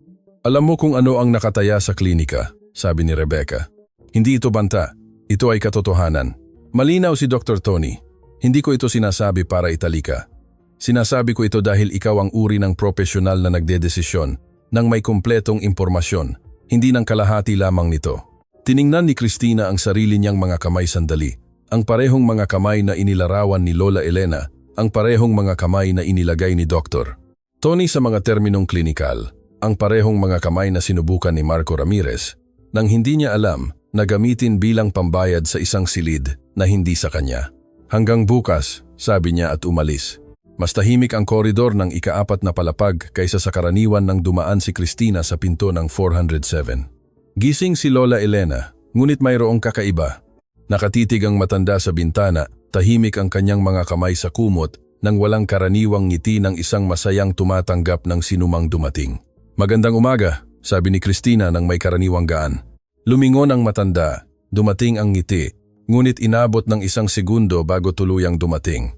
Alam mo kung ano ang nakataya sa klinika, sabi ni Rebecca. Hindi ito banta, ito ay katotohanan. Malinaw si Dr. Tony. Hindi ko ito sinasabi para italika. Sinasabi ko ito dahil ikaw ang uri ng profesional na nagdedesisyon ng may kumpletong impormasyon, hindi ng kalahati lamang nito. Tiningnan ni Cristina ang sarili niyang mga kamay sandali, ang parehong mga kamay na inilarawan ni Lola Elena, ang parehong mga kamay na inilagay ni Dr. Tony sa mga terminong klinikal, ang parehong mga kamay na sinubukan ni Marco Ramirez, nang hindi niya alam na gamitin bilang pambayad sa isang silid na hindi sa kanya. Hanggang bukas, sabi niya at umalis. Mas tahimik ang koridor ng ika-4 na palapag kaysa sa karaniwan nang dumaan si Cristina sa pinto ng 407. Gising si Lola Elena, ngunit mayroong kakaiba. Nakatitig ang matanda sa bintana, tahimik ang kanyang mga kamay sa kumot nang walang karaniwang ngiti ng isang masayang tumatanggap ng sinumang dumating. Magandang umaga, sabi ni Cristina nang may karaniwang gaan. Lumingon ang matanda, dumating ang ngiti, ngunit inabot ng isang segundo bago tuluyang dumating.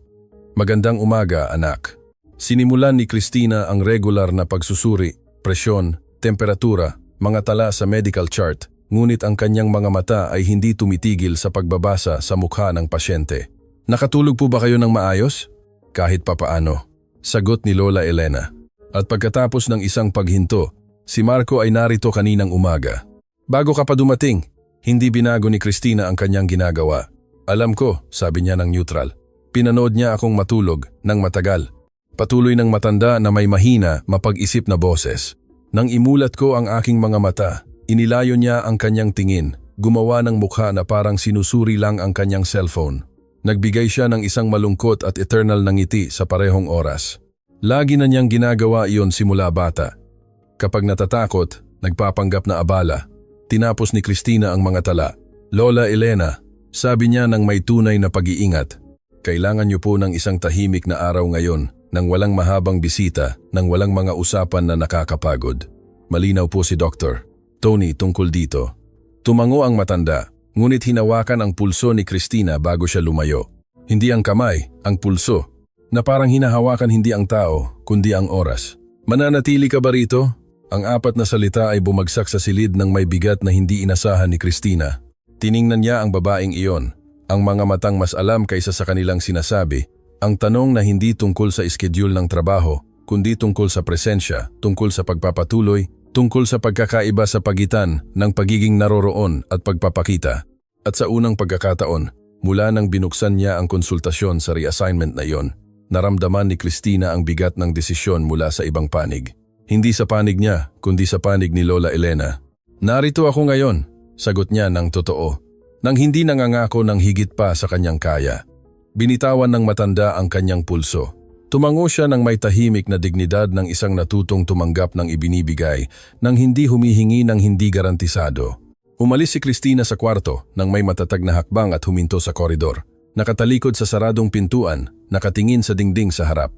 Magandang umaga, anak. Sinimulan ni Cristina ang regular na pagsusuri, presyon, temperatura, mga tala sa medical chart, ngunit ang kanyang mga mata ay hindi tumitigil sa pagbabasa sa mukha ng pasyente. Nakatulog po ba kayo ng maayos? Kahit papaano, sagot ni Lola Elena. At pagkatapos ng isang paghinto, si Marco ay narito kaninang umaga. Bago ka pa dumating, hindi binago ni Cristina ang kanyang ginagawa. Alam ko, sabi niya ng neutral. Pinanood niya akong matulog ng matagal. Patuloy ng matanda na may mahina, mapag-isip na boses. Nang imulat ko ang aking mga mata, inilayo niya ang kanyang tingin, gumawa ng mukha na parang sinusuri lang ang kanyang cellphone. Nagbigay siya ng isang malungkot at eternal na ngiti sa parehong oras. Lagi na niyang ginagawa iyon simula bata. Kapag natatakot, nagpapanggap na abala. Tinapos ni Cristina ang mga tala. Lola Elena, sabi niya ng may tunay na pag-iingat. Kailangan niyo po ng isang tahimik na araw ngayon, nang walang mahabang bisita, nang walang mga usapan na nakakapagod. Malinaw po si Dr. Tony tungkol dito. Tumango ang matanda, ngunit hinawakan ang pulso ni Cristina bago siya lumayo. Hindi ang kamay, ang pulso, na parang hinahawakan hindi ang tao, kundi ang oras. Mananatili ka ba rito? Ang 4 na salita ay bumagsak sa silid ng may bigat na hindi inasahan ni Cristina. Tiningnan niya ang babaeng iyon. Ang mga matang mas alam kaysa sa kanilang sinasabi, ang tanong na hindi tungkol sa schedule ng trabaho, kundi tungkol sa presensya, tungkol sa pagpapatuloy, tungkol sa pagkakaiba sa pagitan ng pagiging naroroon at pagpapakita. At sa unang pagkakataon, mula nang binuksan niya ang konsultasyon sa reassignment na iyon, naramdaman ni Cristina ang bigat ng desisyon mula sa ibang panig. Hindi sa panig niya, kundi sa panig ni Lola Elena. Narito ako ngayon, sagot niya ng totoo. Nang hindi nangangako ng higit pa sa kanyang kaya. Binitawan ng matanda ang kanyang pulso. Tumango siya ng may tahimik na dignidad ng isang natutong tumanggap ng ibinibigay nang hindi humihingi ng hindi garantisado. Umalis si Cristina sa kwarto nang may matatag na hakbang at huminto sa koridor. Nakatalikod sa saradong pintuan, nakatingin sa dingding sa harap.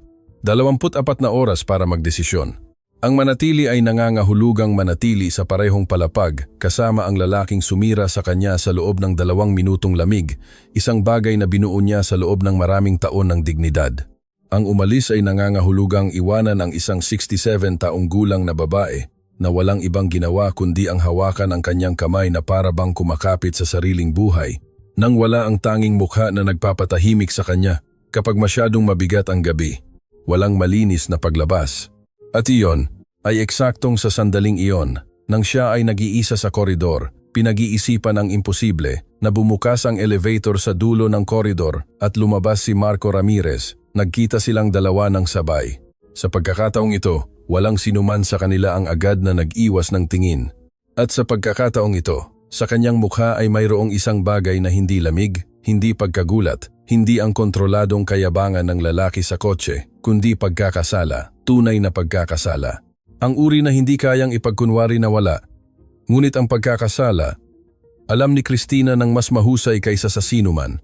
24 na oras para magdesisyon. Ang manatili ay nangangahulugang manatili sa parehong palapag kasama ang lalaking sumira sa kanya sa loob ng 2 minutong lamig, isang bagay na binuo niya sa loob ng maraming taon ng dignidad. Ang umalis ay nangangahulugang iwanan ang isang 67 taong gulang na babae na walang ibang ginawa kundi ang hawakan ang kanyang kamay na para bang kumakapit sa sariling buhay, nang wala ang tanging mukha na nagpapatahimik sa kanya kapag masyadong mabigat ang gabi. Walang malinis na paglabas. At iyon ay eksaktong sa sandaling iyon, nang siya ay nag-iisa sa koridor, pinag-iisipan ang imposible na bumukas ang elevator sa dulo ng koridor at lumabas si Marco Ramirez, nagkita silang dalawa ng sabay. Sa pagkakataong ito, walang sinuman sa kanila ang agad na nag-iwas ng tingin. At sa pagkakataong ito, sa kanyang mukha ay mayroong isang bagay na hindi lamig, hindi pagkagulat, hindi ang kontroladong kayabangan ng lalaki sa kotse, kundi pagkakasala, tunay na pagkakasala. Ang uri na hindi kayang ipagkunwari na wala. Ngunit ang pagkakasala, alam ni Cristina ng mas mahusay kaysa sa sinuman.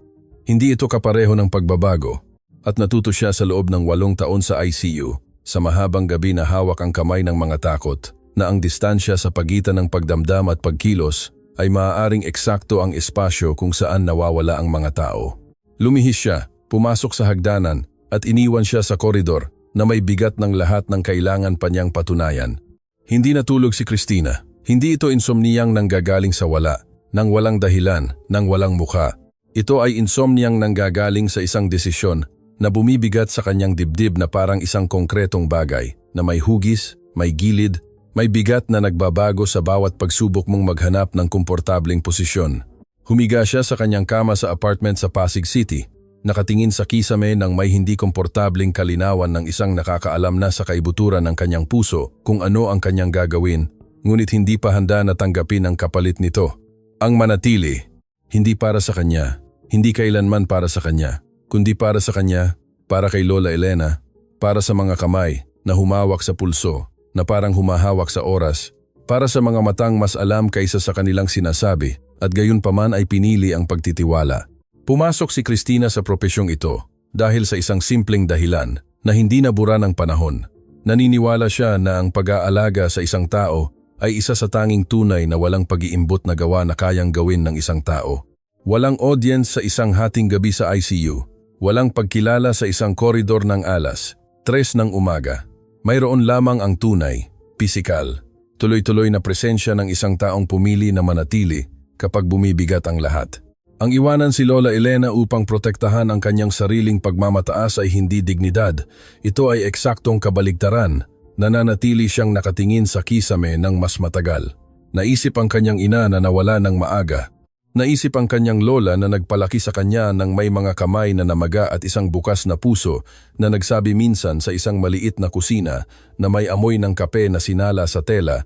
Hindi ito kapareho ng pagbabago, at natuto siya sa loob ng 8 taon sa ICU, sa mahabang gabi na hawak ang kamay ng mga takot, na ang distansya sa pagitan ng pagdamdam at pagkilos ay maaaring eksakto ang espasyo kung saan nawawala ang mga tao. Lumihis siya, pumasok sa hagdanan, at iniwan siya sa koridor na may bigat ng lahat ng kailangan pa niyang patunayan. Hindi natulog si Cristina. Hindi ito insomniyang nanggagaling sa wala, nang walang dahilan, nang walang mukha. Ito ay insomniang nanggagaling sa isang desisyon na bumibigat sa kanyang dibdib na parang isang konkretong bagay na may hugis, may gilid, may bigat na nagbabago sa bawat pagsubok mong maghanap ng komportabling posisyon. Humiga siya sa kanyang kama sa apartment sa Pasig City, nakatingin sa kisame ng may hindi komportabling kalinawan ng isang nakakaalam na sa kaibuturan ng kanyang puso kung ano ang kanyang gagawin, ngunit hindi pa handa na tanggapin ang kapalit nito. Ang manatili, hindi para sa kanya, hindi kailanman para sa kanya, kundi para sa kanya, para kay Lola Elena, para sa mga kamay na humawak sa pulso, na parang humahawak sa oras, para sa mga matang mas alam kaysa sa kanilang sinasabi, at gayon paman ay pinili ang pagtitiwala. Pumasok si Cristina sa propesyong ito dahil sa isang simpleng dahilan na hindi nabura ng panahon. Naniniwala siya na ang pag-aalaga sa isang tao ay isa sa tanging tunay na walang pag-iimbot na gawa na kayang gawin ng isang tao. Walang audience sa isang hating gabi sa ICU. Walang pagkilala sa isang koridor ng alas, 3 ng umaga. Mayroon lamang ang tunay, pisikal, tuloy-tuloy na presensya ng isang taong pumili na manatili kapag bumibigat ang lahat. Ang iwanan si Lola Elena upang protektahan ang kanyang sariling pagmamataas ay hindi dignidad. Ito ay eksaktong kabaligtaran. Nananatili siyang nakatingin sa kisame ng mas matagal. Naisip ang kanyang ina na nawala ng maaga. Naisip ang kanyang lola na nagpalaki sa kanya ng may mga kamay na namaga at isang bukas na puso na nagsabi minsan sa isang maliit na kusina na may amoy ng kape na sinala sa tela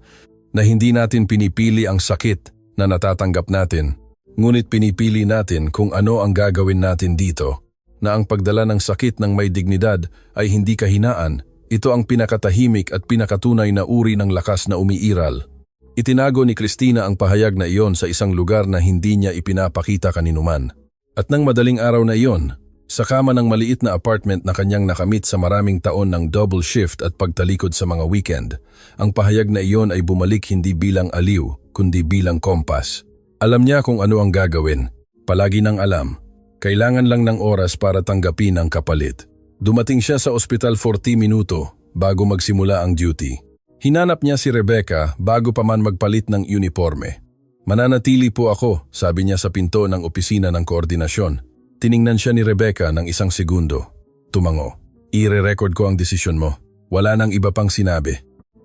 na hindi natin pinipili ang sakit na natatanggap natin, ngunit pinipili natin kung ano ang gagawin natin dito, na ang pagdala ng sakit ng may dignidad ay hindi kahinaan, ito ang pinakatahimik at pinakatunay na uri ng lakas na umiiral. Itinago ni Cristina ang pahayag na iyon sa isang lugar na hindi niya ipinapakita kaninuman. At nang madaling araw na iyon, sa kama ng maliit na apartment na kanyang nakamit sa maraming taon ng double shift at pagtalikod sa mga weekend, ang pahayag na iyon ay bumalik hindi bilang aliw, kundi bilang kompas. Alam niya kung ano ang gagawin. Palagi nang alam. Kailangan lang ng oras para tanggapin ang kapalit. Dumating siya sa ospital 40 minuto bago magsimula ang duty. Hinanap niya si Rebecca bago pa man magpalit ng uniforme. Mananatili po ako, sabi niya sa pinto ng opisina ng koordinasyon. Tiningnan siya ni Rebecca ng isang segundo. Tumango. Ire-record ko ang desisyon mo. Wala nang iba pang sinabi.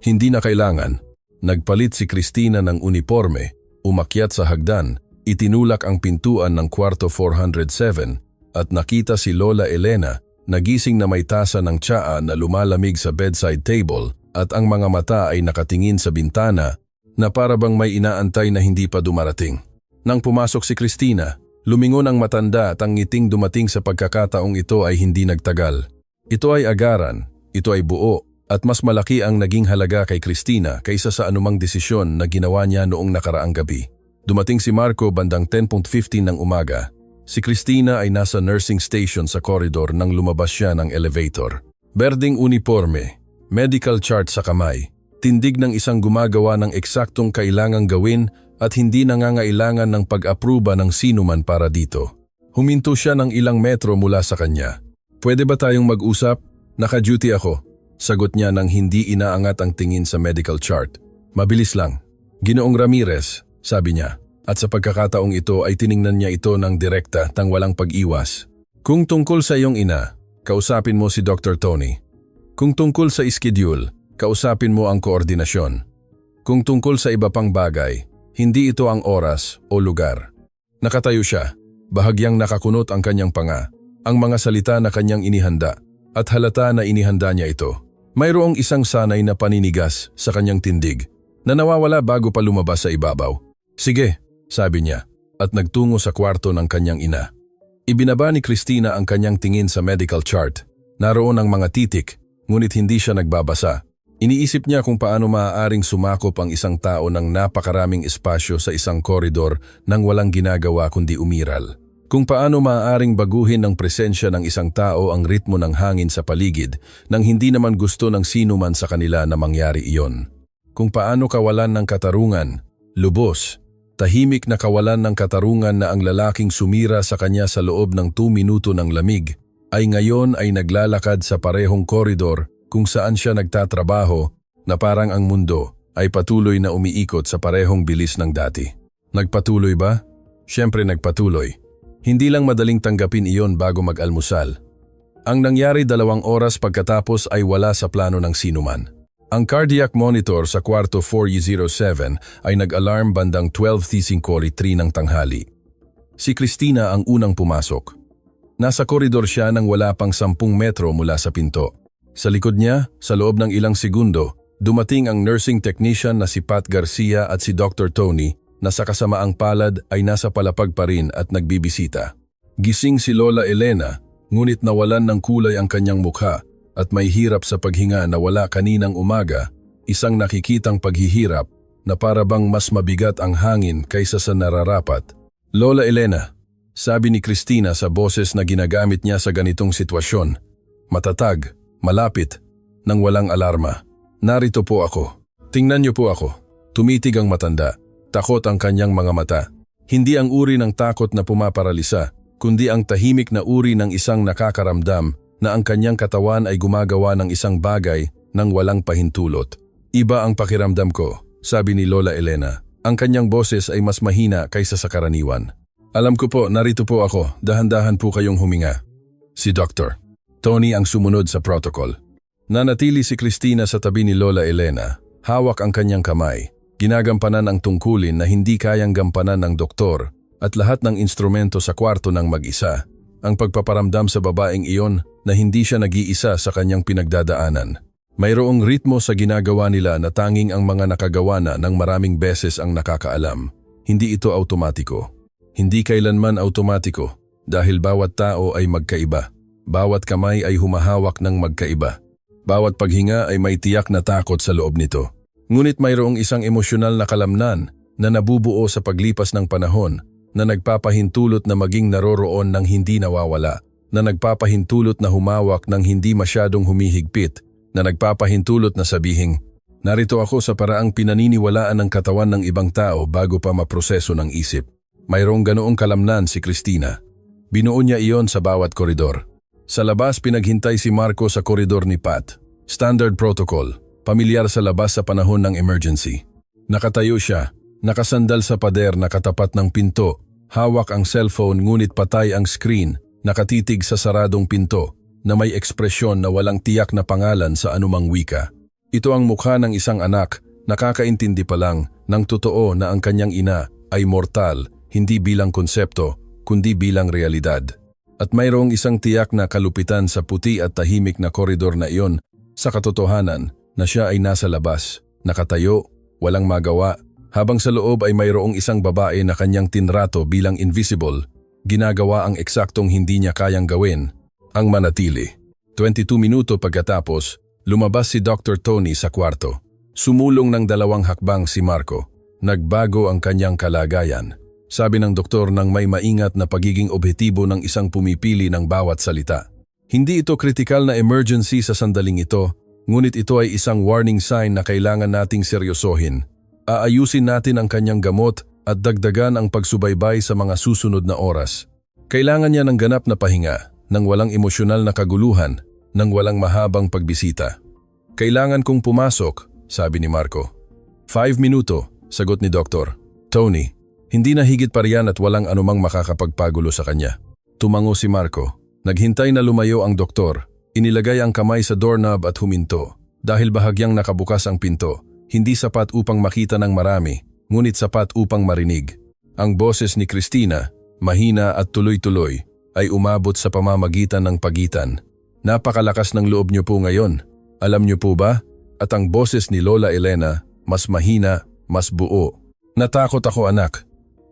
Hindi na kailangan. Nagpalit si Cristina ng uniforme, umakyat sa hagdan, itinulak ang pintuan ng kwarto 407 at nakita si Lola Elena nagising na may tasa ng tsaa na lumalamig sa bedside table at ang mga mata ay nakatingin sa bintana na para bang may inaantay na hindi pa dumarating. Nang pumasok si Cristina, lumingon ang matanda at ang ngiting dumating sa pagkakataong ito ay hindi nagtagal. Ito ay agaran, ito ay buo, at mas malaki ang naging halaga kay Cristina kaysa sa anumang desisyon na ginawa niya noong nakaraang gabi. Dumating si Marco bandang 10:15 ng umaga. Si Cristina ay nasa nursing station sa koridor nang lumabas siya ng elevator. Berding uniforme, medical chart sa kamay, tindig ng isang gumagawa ng eksaktong kailangang gawin at hindi nangangailangan ng pag-apruba ng sinuman para dito. Huminto siya ng ilang metro mula sa kanya. Pwede ba tayong mag-usap? Naka-duty ako. Sagot niya nang hindi inaangat ang tingin sa medical chart. Mabilis lang. Ginoong Ramirez, sabi niya. At sa pagkakataong ito ay tiningnan niya ito ng direkta tang walang pag-iwas. Kung tungkol sa iyong ina, kausapin mo si Dr. Tony. Kung tungkol sa schedule, kausapin mo ang koordinasyon. Kung tungkol sa iba pang bagay, hindi ito ang oras o lugar. Nakatayo siya, bahagyang nakakunot ang kanyang panga, ang mga salita na kanyang inihanda, at halata na inihanda niya ito. Mayroong isang sanay na paninigas sa kanyang tindig, na nawawala bago pa lumabas sa ibabaw. Sige, sabi niya, at nagtungo sa kwarto ng kanyang ina. Ibinaba ni Cristina ang kanyang tingin sa medical chart. Naroon ang mga titik, ngunit hindi siya nagbabasa. Iniisip niya kung paano maaaring sumakop ang isang tao ng napakaraming espasyo sa isang koridor nang walang ginagawa kundi umiral. Kung paano maaaring baguhin ng presensya ng isang tao ang ritmo ng hangin sa paligid nang hindi naman gusto ng sino man sa kanila na mangyari iyon. Kung paano kawalan ng katarungan, lubos, tahimik na kawalan ng katarungan na ang lalaking sumira sa kanya sa loob ng 2 minuto ng lamig, ay ngayon ay naglalakad sa parehong koridor kung saan siya nagtatrabaho na parang ang mundo ay patuloy na umiikot sa parehong bilis ng dati. Nagpatuloy ba? Siyempre nagpatuloy. Hindi lang madaling tanggapin iyon bago mag-almusal. Ang nangyari 2 oras pagkatapos ay wala sa plano ng sinuman. Ang cardiac monitor sa kwarto 407 ay nag-alarm bandang 12:53 ng tanghali. Si Christina ang unang pumasok. Nasa koridor siya nang wala pang 10 metro mula sa pinto. Sa likod niya, sa loob ng ilang segundo, dumating ang nursing technician na si Pat Garcia at si Dr. Tony na sa kasamaang palad ay nasa palapag pa rin at nagbibisita. Gising si Lola Elena, ngunit nawalan ng kulay ang kanyang mukha at may hirap sa paghinga na wala kaninang umaga, isang nakikitang paghihirap na para bang mas mabigat ang hangin kaysa sa nararapat. Lola Elena, sabi ni Christina sa boses na ginagamit niya sa ganitong sitwasyon. Matatag, malapit, nang walang alarma. Narito po ako. Tingnan niyo po ako. Tumitig ang matanda. Takot ang kanyang mga mata. Hindi ang uri ng takot na pumaparalisa, kundi ang tahimik na uri ng isang nakakaramdam na ang kanyang katawan ay gumagawa ng isang bagay nang walang pahintulot. Iba ang pakiramdam ko, sabi ni Lola Elena. Ang kanyang boses ay mas mahina kaysa sa karaniwan. Alam ko po, narito po ako. Dahan-dahan po kayong huminga. Si Dr. Tony ang sumunod sa protocol. Nanatili si Christina sa tabi ni Lola Elena. Hawak ang kanyang kamay. Ginagampanan ang tungkulin na hindi kayang gampanan ng doktor at lahat ng instrumento sa kwarto ng mag-isa. Ang pagpaparamdam sa babaeng iyon na hindi siya nag-iisa sa kanyang pinagdadaanan. Mayroong ritmo sa ginagawa nila na tanging ang mga nakagawa na ng maraming beses ang nakakaalam. Hindi ito automatiko. Hindi kailanman automatiko dahil bawat tao ay magkaiba. Bawat kamay ay humahawak ng magkaiba. Bawat paghinga ay may tiyak na takot sa loob nito. Ngunit mayroong isang emosyonal na kalamnan na nabubuo sa paglipas ng panahon na nagpapahintulot na maging naroroon ng hindi nawawala, na nagpapahintulot na humawak ng hindi masyadong humihigpit, na nagpapahintulot na sabihing, narito ako sa paraang pinaniniwalaan ng katawan ng ibang tao bago pa maproseso ng isip. Mayroong ganoong kalamnan si Christina. Binuo niya iyon sa bawat koridor. Sa labas pinaghintay si Marco sa koridor ni Pat. Standard protocol, pamilyar sa labas sa panahon ng emergency. Nakatayo siya, nakasandal sa pader na katapat ng pinto. Hawak ang cellphone ngunit patay ang screen, nakatitig sa saradong pinto na may ekspresyon na walang tiyak na pangalan sa anumang wika. Ito ang mukha ng isang anak, nakakaintindi pa lang ng totoo na ang kanyang ina ay mortal, hindi bilang konsepto, kundi bilang realidad. At mayroong isang tiyak na kalupitan sa puti at tahimik na koridor na iyon sa katotohanan na siya ay nasa labas, nakatayo, walang magawa, habang sa loob ay mayroong isang babae na kanyang tinrato bilang invisible, ginagawa ang eksaktong hindi niya kayang gawin, ang manatili. 22 minuto pagkatapos, lumabas si Dr. Tony sa kwarto. Sumulong ng 2 hakbang si Marco. Nagbago ang kanyang kalagayan. Sabi ng doktor nang may maingat na pagiging objektibo ng isang pumipili ng bawat salita. Hindi ito kritikal na emergency sa sandaling ito, ngunit ito ay isang warning sign na kailangan nating seryosohin. Aayusin natin ang kanyang gamot at dagdagan ang pagsubaybay sa mga susunod na oras. Kailangan niya ng ganap na pahinga, ng walang emosyonal na kaguluhan, ng walang mahabang pagbisita. Kailangan kong pumasok, sabi ni Marco. 5 minuto, sagot ni Dr. Tony. Hindi na higit pa riyan at walang anumang makakapagpagulo sa kanya. Tumango si Marco. Naghintay na lumayo ang doktor. Inilagay ang kamay sa doorknob at huminto. Dahil bahagyang nakabukas ang pinto, hindi sapat upang makita ng marami, ngunit sapat upang marinig. Ang boses ni Christina, mahina at tuloy-tuloy, ay umabot sa pamamagitan ng pagitan. Napakalakas ng loob niyo po ngayon. Alam niyo po ba? At ang boses ni Lola Elena, mas mahina, mas buo. Natakot ako anak.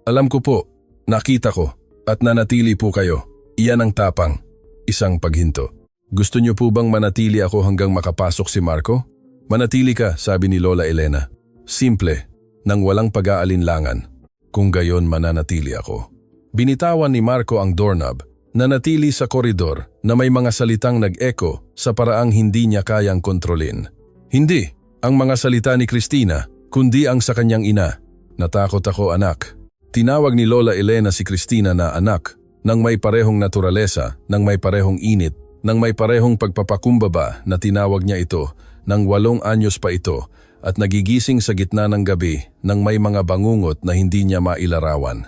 Alam ko po, nakita ko, at nanatili po kayo. Iyan ang tapang. Isang paghinto. Gusto niyo po bang manatili ako hanggang makapasok si Marco? Manatili ka, sabi ni Lola Elena. Simple, nang walang pag-aalinlangan. Kung gayon mananatili ako. Binitawan ni Marco ang doorknob, nanatili sa koridor na may mga salitang nag-echo sa paraang hindi niya kayang kontrolin. Hindi ang mga salita ni Christina, kundi ang sa kanyang ina. Natakot ako anak. Tinawag ni Lola Elena si Christina na anak, nang may parehong naturalesa, nang may parehong init, nang may parehong pagpapakumbaba na tinawag niya ito, nang 8 anyos pa ito, at nagigising sa gitna ng gabi nang may mga bangungot na hindi niya mailarawan.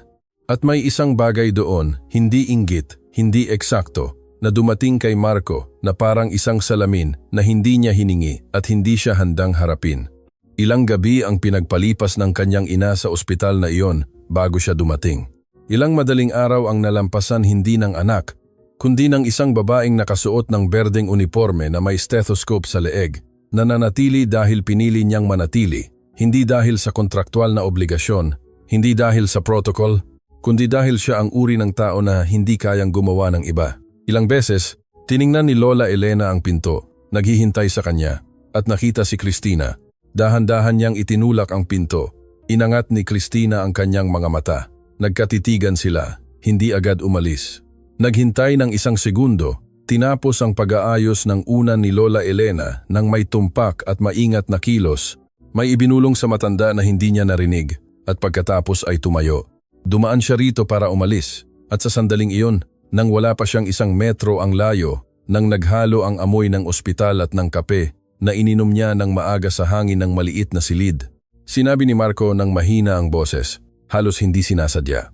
At may isang bagay doon, hindi inggit, hindi eksakto, na dumating kay Marco na parang isang salamin na hindi niya hiningi at hindi siya handang harapin. Ilang gabi ang pinagpalipas ng kanyang ina sa ospital na iyon bago siya dumating. Ilang madaling araw ang nalampasan hindi ng anak, kundi ng isang babaeng nakasuot ng berdeng uniforme na may stethoscope sa leeg, na nanatili dahil pinili niyang manatili, hindi dahil sa kontraktual na obligasyon, hindi dahil sa protocol, kundi dahil siya ang uri ng tao na hindi kayang gumawa ng iba. Ilang beses, tiningnan ni Lola Elena ang pinto, naghihintay sa kanya, at nakita si Cristina. Dahan-dahan niyang itinulak ang pinto. Inangat ni Cristina ang kanyang mga mata. Nagkatitigan sila, hindi agad umalis. Naghintay ng isang segundo, tinapos ang pag-aayos ng unan ni Lola Elena nang may tumpak at maingat na kilos. May ibinulong sa matanda na hindi niya narinig, at pagkatapos ay tumayo. Dumaan siya rito para umalis, at sa sandaling iyon, nang wala pa siyang 1 metro ang layo, nang naghalo ang amoy ng ospital at ng kape, na ininom niya ng maaga sa hangin ng maliit na silid. Sinabi ni Marco ng mahina ang boses, halos hindi sinasadya.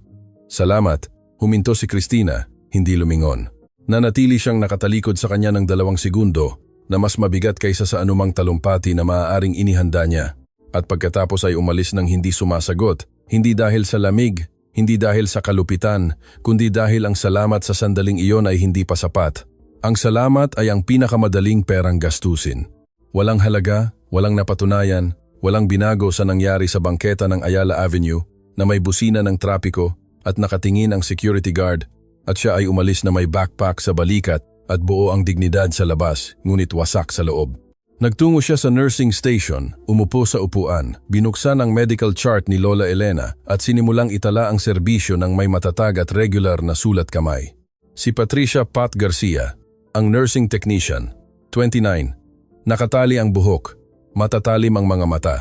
Salamat, huminto si Cristina, hindi lumingon. Nanatili siyang nakatalikod sa kanya ng 2 segundo, na mas mabigat kaysa sa anumang talumpati na maaaring inihanda niya. At pagkatapos ay umalis ng hindi sumasagot, hindi dahil sa lamig, hindi dahil sa kalupitan, kundi dahil ang salamat sa sandaling iyon ay hindi pa sapat. Ang salamat ay ang pinakamadaling perang gastusin. Walang halaga, walang napatunayan, walang binago sa nangyari sa bangketa ng Ayala Avenue na may busina ng trapiko at nakatingin ang security guard at siya ay umalis na may backpack sa balikat at buo ang dignidad sa labas, ngunit wasak sa loob. Nagtungo siya sa nursing station, umupo sa upuan, binuksan ang medical chart ni Lola Elena at sinimulang itala ang serbisyo ng may matatag at regular na sulat kamay. Si Patricia Pat Garcia, ang nursing technician, 29, nakatali ang buhok, matatalim ang mga mata,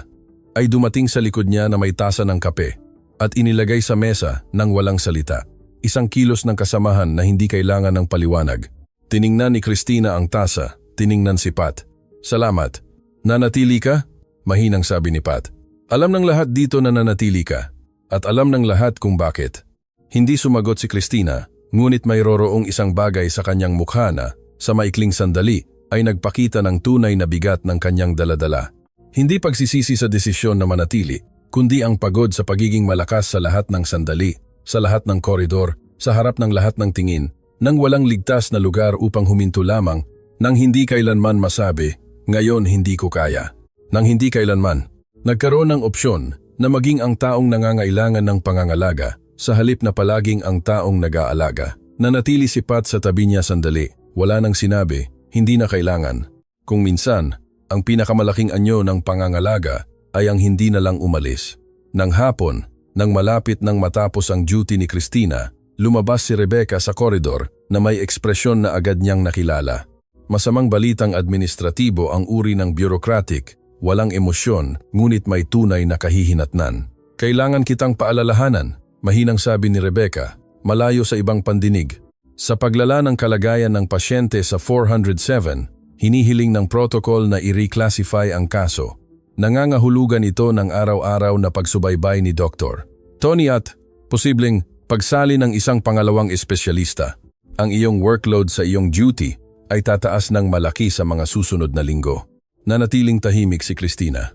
ay dumating sa likod niya na may tasa ng kape at inilagay sa mesa nang walang salita. Isang kilos ng kasamahan na hindi kailangan ng paliwanag. Tiningnan ni Cristina ang tasa, tiningnan si Pat. Salamat. Nanatili ka? Mahinang sabi ni Pat. Alam ng lahat dito na nanatili ka. At alam ng lahat kung bakit. Hindi sumagot si Cristina, ngunit may roroong isang bagay sa kanyang mukha na, sa maikling sandali, ay nagpakita ng tunay na bigat ng kanyang daladala. Hindi pagsisisi sa desisyon na manatili, kundi ang pagod sa pagiging malakas sa lahat ng sandali, sa lahat ng koridor, sa harap ng lahat ng tingin, nang walang ligtas na lugar upang huminto lamang, nang hindi kailanman masabi, ngayon hindi ko kaya. Nang hindi kailanman, nagkaroon ng opsyon na maging ang taong nangangailangan ng pangangalaga sa halip na palaging ang taong nag-aalaga. Nanatili si Pat sa tabi niya sandali, wala nang sinabi, hindi na kailangan. Kung minsan, ang pinakamalaking anyo ng pangangalaga ay ang hindi na lang umalis. Nang hapon, nang malapit nang matapos ang duty ni Cristina, lumabas si Rebecca sa koridor na may ekspresyon na agad niyang nakilala. Masamang balitang administratibo ang uri ng bureaucratic, walang emosyon, ngunit may tunay na kahihinatnan. Kailangan kitang paalalahanan, mahinang sabi ni Rebecca, malayo sa ibang pandinig. Sa paglala ng kalagayan ng pasyente sa 407, hinihiling ng protocol na i-reclassify ang kaso. Nangangahulugan ito ng araw-araw na pagsubaybay ni Dr. Tony at, posibleng, pagsali ng isang pangalawang espesyalista. Ang iyong workload sa iyong duty ay tataas ng malaki sa mga susunod na linggo. Nanatiling tahimik si Cristina.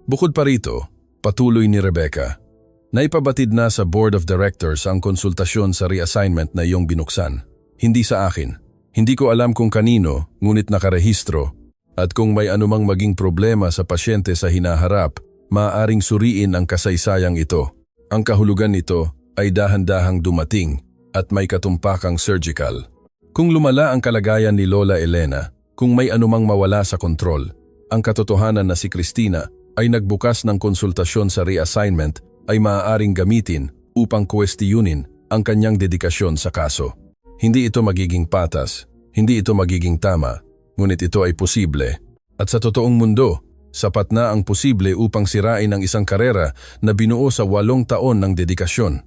Bukod pa rito, patuloy ni Rebecca, naipabatid na sa Board of Directors ang konsultasyon sa reassignment na iyong binuksan. Hindi sa akin. Hindi ko alam kung kanino, ngunit nakarehistro. At kung may anumang maging problema sa pasyente sa hinaharap, maaaring suriin ang kasaysayang ito. Ang kahulugan nito ay dahan-dahang dumating at may katumpakang surgical. Kung lumala ang kalagayan ni Lola Elena, kung may anumang mawala sa kontrol, ang katotohanan na si Cristina ay nagbukas ng konsultasyon sa reassignment ay maaaring gamitin upang kwestiyunin ang kanyang dedikasyon sa kaso. Hindi ito magiging patas, hindi ito magiging tama, ngunit ito ay posible. At sa totoong mundo, sapat na ang posible upang sirain ang isang karera na binuo sa 8 taon ng dedikasyon.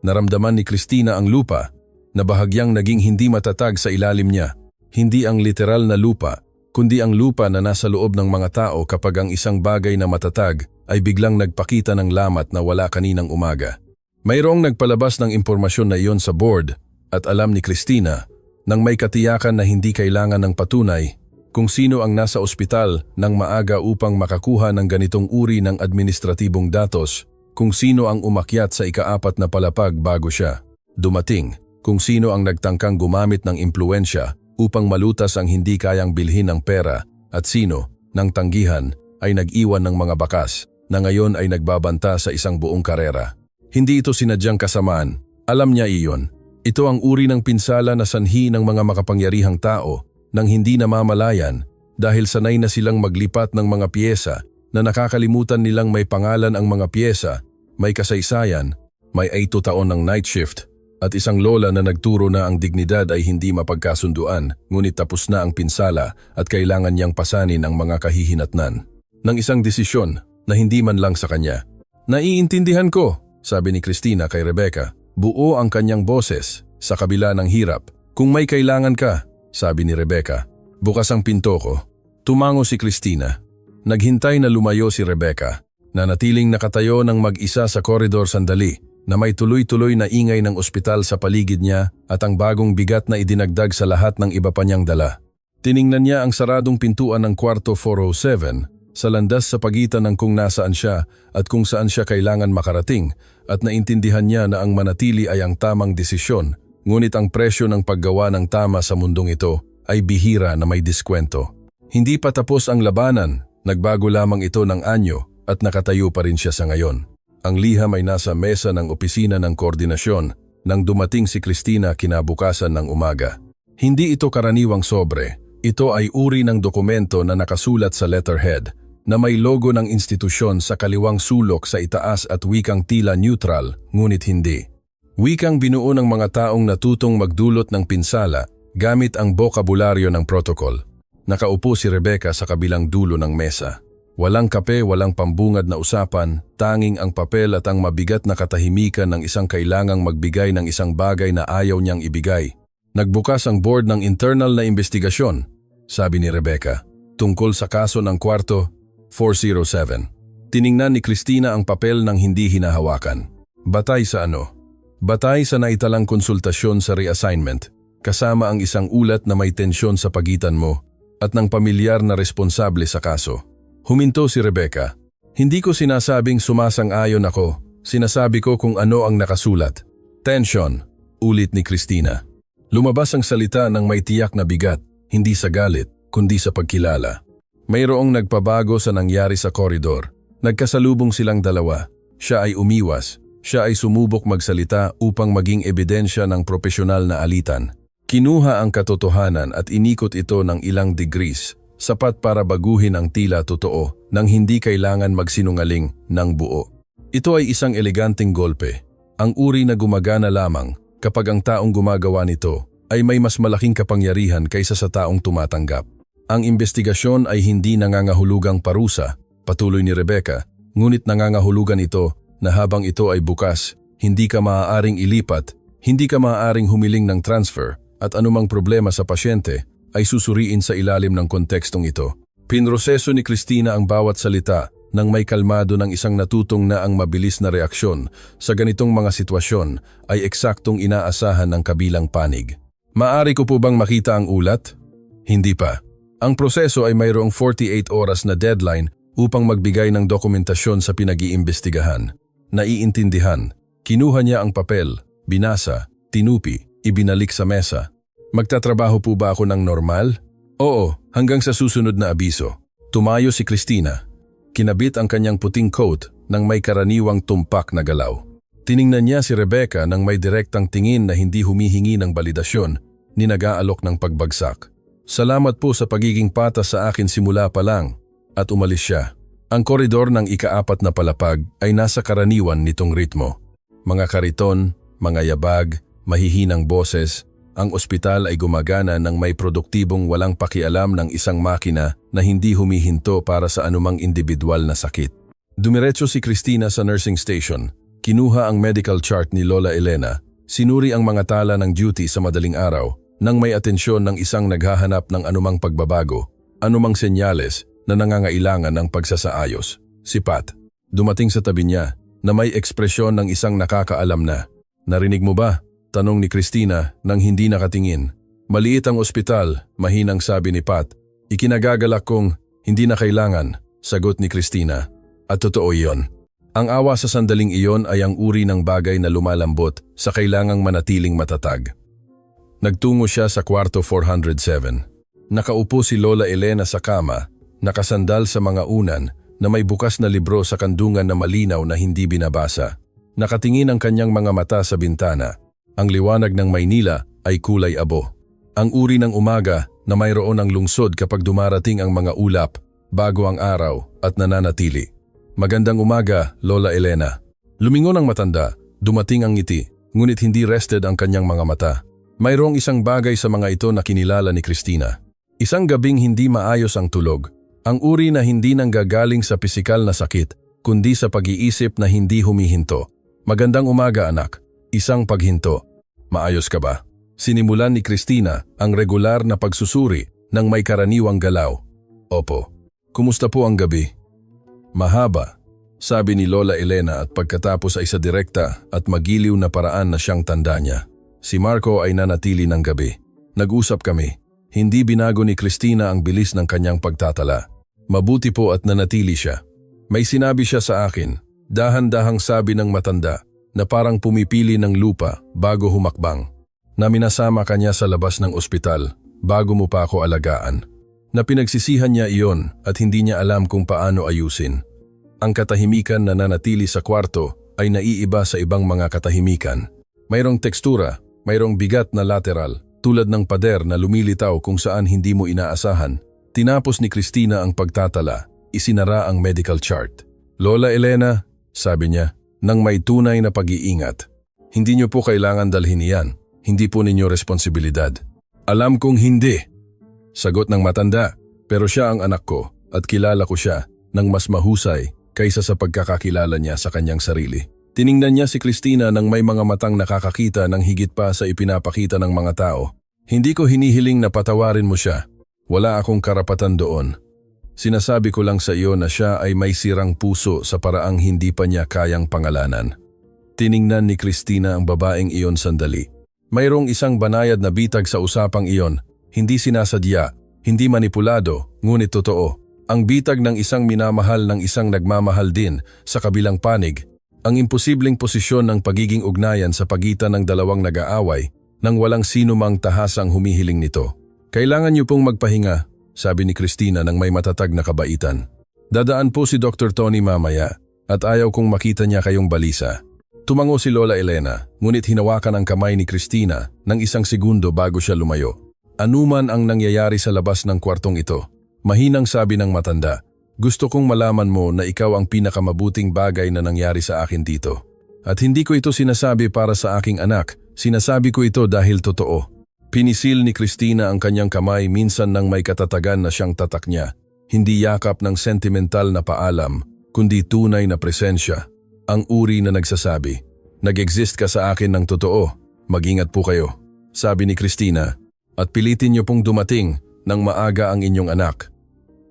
Naramdaman ni Cristina ang lupa, na bahagyang naging hindi matatag sa ilalim niya. Hindi ang literal na lupa, kundi ang lupa na nasa loob ng mga tao kapag ang isang bagay na matatag ay biglang nagpakita ng lamat na wala kaninang umaga. Mayroong nagpalabas ng impormasyon na iyon sa board at alam ni Christina nang may katiyakan na hindi kailangan ng patunay kung sino ang nasa ospital ng maaga upang makakuha ng ganitong uri ng administratibong datos, kung sino ang umakyat sa ika-4 na palapag bago siya dumating, kung sino ang nagtangkang gumamit ng impluensya upang malutas ang hindi kayang bilhin ng pera at sino, ng tanggihan, ay nag-iwan ng mga bakas na ngayon ay nagbabanta sa isang buong karera. Hindi ito sinadyang kasamaan. Alam niya iyon. Ito ang uri ng pinsala na sanhi ng mga makapangyarihang tao nang hindi namamalayan dahil sanay na silang maglipat ng mga piyesa na nakakalimutan nilang may pangalan ang mga piyesa, may kasaysayan, may 8 taon ng night shift, at isang lola na nagturo na ang dignidad ay hindi mapagkasunduan, ngunit tapos na ang pinsala at kailangan niyang pasanin ang mga kahihinatnan ng isang desisyon na hindi man lang sa kanya. Naiintindihan ko, sabi ni Christina kay Rebecca. Buo ang kanyang boses sa kabila ng hirap. Kung may kailangan ka, sabi ni Rebecca. Bukas ang pinto ko. Tumango si Christina. Naghintay na lumayo si Rebecca, na natiling nakatayo ng mag-isa sa koridor sandali, na may tuloy-tuloy na ingay ng ospital sa paligid niya at ang bagong bigat na idinagdag sa lahat ng iba pa niyang dala. Tiningnan niya ang saradong pintuan ng kwarto 407, sa landas sa pagitan ng kung nasaan siya at kung saan siya kailangan makarating, at naintindihan niya na ang manatili ay ang tamang desisyon, ngunit ang presyo ng paggawa ng tama sa mundong ito ay bihira na may diskwento. Hindi pa tapos ang labanan, nagbago lamang ito ng anyo at nakatayo pa rin siya sa ngayon. Ang liham ay nasa mesa ng opisina ng koordinasyon nang dumating si Christina kinabukasan ng umaga. Hindi ito karaniwang sobre, ito ay uri ng dokumento na nakasulat sa letterhead na may logo ng institusyon sa kaliwang sulok sa itaas at wikang tila neutral, ngunit hindi. Wikang binuo ng mga taong natutong magdulot ng pinsala gamit ang bokabularyo ng protocol. Nakaupo si Rebecca sa kabilang dulo ng mesa. Walang kape, walang pambungad na usapan, tanging ang papel at ang mabigat na katahimikan ng isang kailangang magbigay ng isang bagay na ayaw niyang ibigay. Nagbukas ang board ng internal na investigasyon, sabi ni Rebecca, tungkol sa kaso ng kwarto 407. Tiningnan ni Christina ang papel ng hindi hinahawakan. Batay sa ano? Batay sa naitalang konsultasyon sa reassignment, kasama ang isang ulat na may tensyon sa pagitan mo at ng pamilyar na responsable sa kaso. Huminto si Rebecca. Hindi ko sinasabing sumasang-ayon ako, sinasabi ko kung ano ang nakasulat. Tension, ulit ni Christina. Lumabas ang salita ng may tiyak na bigat, hindi sa galit, kundi sa pagkilala. Mayroong nagpabago sa nangyari sa koridor. Nagkasalubong silang dalawa. Siya ay umiwas. Siya ay sumubok magsalita upang maging ebidensya ng propesyonal na alitan. Kinuha ang katotohanan at inikot ito ng ilang degrees, sapat para baguhin ang tila totoo nang hindi kailangan magsinungaling ng buo. Ito ay isang eleganteng golpe. Ang uri na gumagana lamang kapag ang taong gumagawa nito ay may mas malaking kapangyarihan kaysa sa taong tumatanggap. Ang investigasyon ay hindi nangangahulugang parusa, patuloy ni Rebecca, ngunit nangangahulugan ito na habang ito ay bukas, hindi ka maaaring ilipat, hindi ka maaaring humiling ng transfer, at anumang problema sa pasyente ay susuriin sa ilalim ng kontekstong ito. Pinroseso ni Christina ang bawat salita nang may kalmado ng isang natutong na ang mabilis na reaksyon sa ganitong mga sitwasyon ay eksaktong inaasahan ng kabilang panig. Maari ko po bang makita ang ulat? Hindi pa. Ang proseso ay mayroong 48 oras na deadline upang magbigay ng dokumentasyon sa pinag-iimbestigahan. Naiintindihan. Kinuha niya ang papel, binasa, tinupi, ibinalik sa mesa. Magtatrabaho po ba ako ng normal? Oo, hanggang sa susunod na abiso. Tumayo si Christina. Kinabit ang kanyang puting coat nang may karaniwang tumpak na galaw. Tiningnan niya si Rebecca nang may direktang tingin na hindi humihingi ng balidasyon ni nag-aalok ng pagbagsak. Salamat po sa pagiging patas sa akin simula pa lang, at umalis siya. Ang koridor ng ika-4 na palapag ay nasa karaniwan nitong ritmo. Mga kariton, mga yabag, mahihinang boses, ang ospital ay gumagana ng may produktibong walang pakialam ng isang makina na hindi humihinto para sa anumang individual na sakit. Dumiretso si Christina sa nursing station. Kinuha ang medical chart ni Lola Elena, sinuri ang mga tala ng duty sa madaling araw, nang may atensyon ng isang naghahanap ng anumang pagbabago, anumang senyales na nangangailangan ng pagsasaayos. Si Pat, dumating sa tabi niya, na may ekspresyon ng isang nakakaalam na. Narinig mo ba? Tanong ni Christina nang hindi nakatingin. Maliit ang ospital, mahinang sabi ni Pat. Ikinagagalak kong hindi na kailangan, sagot ni Christina. At totoo iyon. Ang awa sa sandaling iyon ay ang uri ng bagay na lumalambot sa kailangang manatiling matatag. Nagtungo siya sa kwarto 407. Nakaupo si Lola Elena sa kama, nakasandal sa mga unan na may bukas na libro sa kandungan na malinaw na hindi binabasa. Nakatingin ang kanyang mga mata sa bintana. Ang liwanag ng Maynila ay kulay abo. Ang uri ng umaga na mayroon ang lungsod kapag dumarating ang mga ulap bago ang araw at nananatili. Magandang umaga, Lola Elena. Lumingon ang matanda, dumating ang ngiti, ngunit hindi rested ang kanyang mga mata. Mayroong isang bagay sa mga ito na kinilala ni Christina. Isang gabing hindi maayos ang tulog. Ang uri na hindi nanggagaling sa pisikal na sakit, kundi sa pag-iisip na hindi humihinto. Magandang umaga, anak. Isang paghinto. Maayos ka ba? Sinimulan ni Christina ang regular na pagsusuri ng may karaniwang galaw. Opo. Kumusta po ang gabi? Mahaba, sabi ni Lola Elena at pagkatapos ay sa direkta at magiliw na paraan na siyang tanda niya. Si Marco ay nanatili ng gabi. Nag-usap kami. Hindi binago ni Christina ang bilis ng kanyang pagtatala. Mabuti po at nanatili siya. May sinabi siya sa akin, dahan-dahang sabi ng matanda na parang pumipili ng lupa bago humakbang. Na minasama kanya sa labas ng ospital bago mo pa ako alagaan. Na pinagsisihan niya iyon at hindi niya alam kung paano ayusin. Ang katahimikan na nanatili sa kwarto ay naiiba sa ibang mga katahimikan. Mayroong tekstura, mayroong bigat na lateral, tulad ng pader na lumilitaw kung saan hindi mo inaasahan. Tinapos ni Christina ang pagtatala, isinara ang medical chart. Lola Elena, sabi niya, nang may tunay na pag-iingat. Hindi niyo po kailangan dalhin iyan, hindi po ninyo responsibilidad. Alam kong hindi. Sagot ng matanda, pero siya ang anak ko at kilala ko siya ng mas mahusay kaysa sa pagkakakilala niya sa kanyang sarili. Tiningnan niya si Christina nang may mga matang nakakakita ng higit pa sa ipinapakita ng mga tao. Hindi ko hinihiling na patawarin mo siya. Wala akong karapatan doon. Sinasabi ko lang sa iyo na siya ay may sirang puso sa paraang hindi pa niya kayang pangalanan. Tiningnan ni Christina ang babaeng iyon sandali. Mayroong isang banayad na bitag sa usapang iyon. Hindi sinasadya, hindi manipulado, ngunit totoo. Ang bitag ng isang minamahal ng isang nagmamahal din sa kabilang panig. Ang imposibleng posisyon ng pagiging ugnayan sa pagitan ng dalawang nag-aaway nang walang sino mang tahasang humihiling nito. Kailangan niyo pong magpahinga, sabi ni Christina nang may matatag na kabaitan. Dadaan po si Dr. Tony mamaya at ayaw kong makita niya kayong balisa. Tumango si Lola Elena, ngunit hinawakan ang kamay ni Christina ng isang segundo bago siya lumayo. Anuman ang nangyayari sa labas ng kwartong ito, mahinang sabi ng matanda, gusto kong malaman mo na ikaw ang pinakamabuting bagay na nangyari sa akin dito. At hindi ko ito sinasabi para sa aking anak, sinasabi ko ito dahil totoo. Pinisil ni Christina ang kanyang kamay minsan nang may katatagan na siyang tatak niya. Hindi yakap ng sentimental na paalam, kundi tunay na presensya. Ang uri na nagsasabi, nag-exist ka sa akin ng totoo, mag-ingat po kayo, sabi ni Christina. At pilitin niyo pong dumating nang maaga ang inyong anak.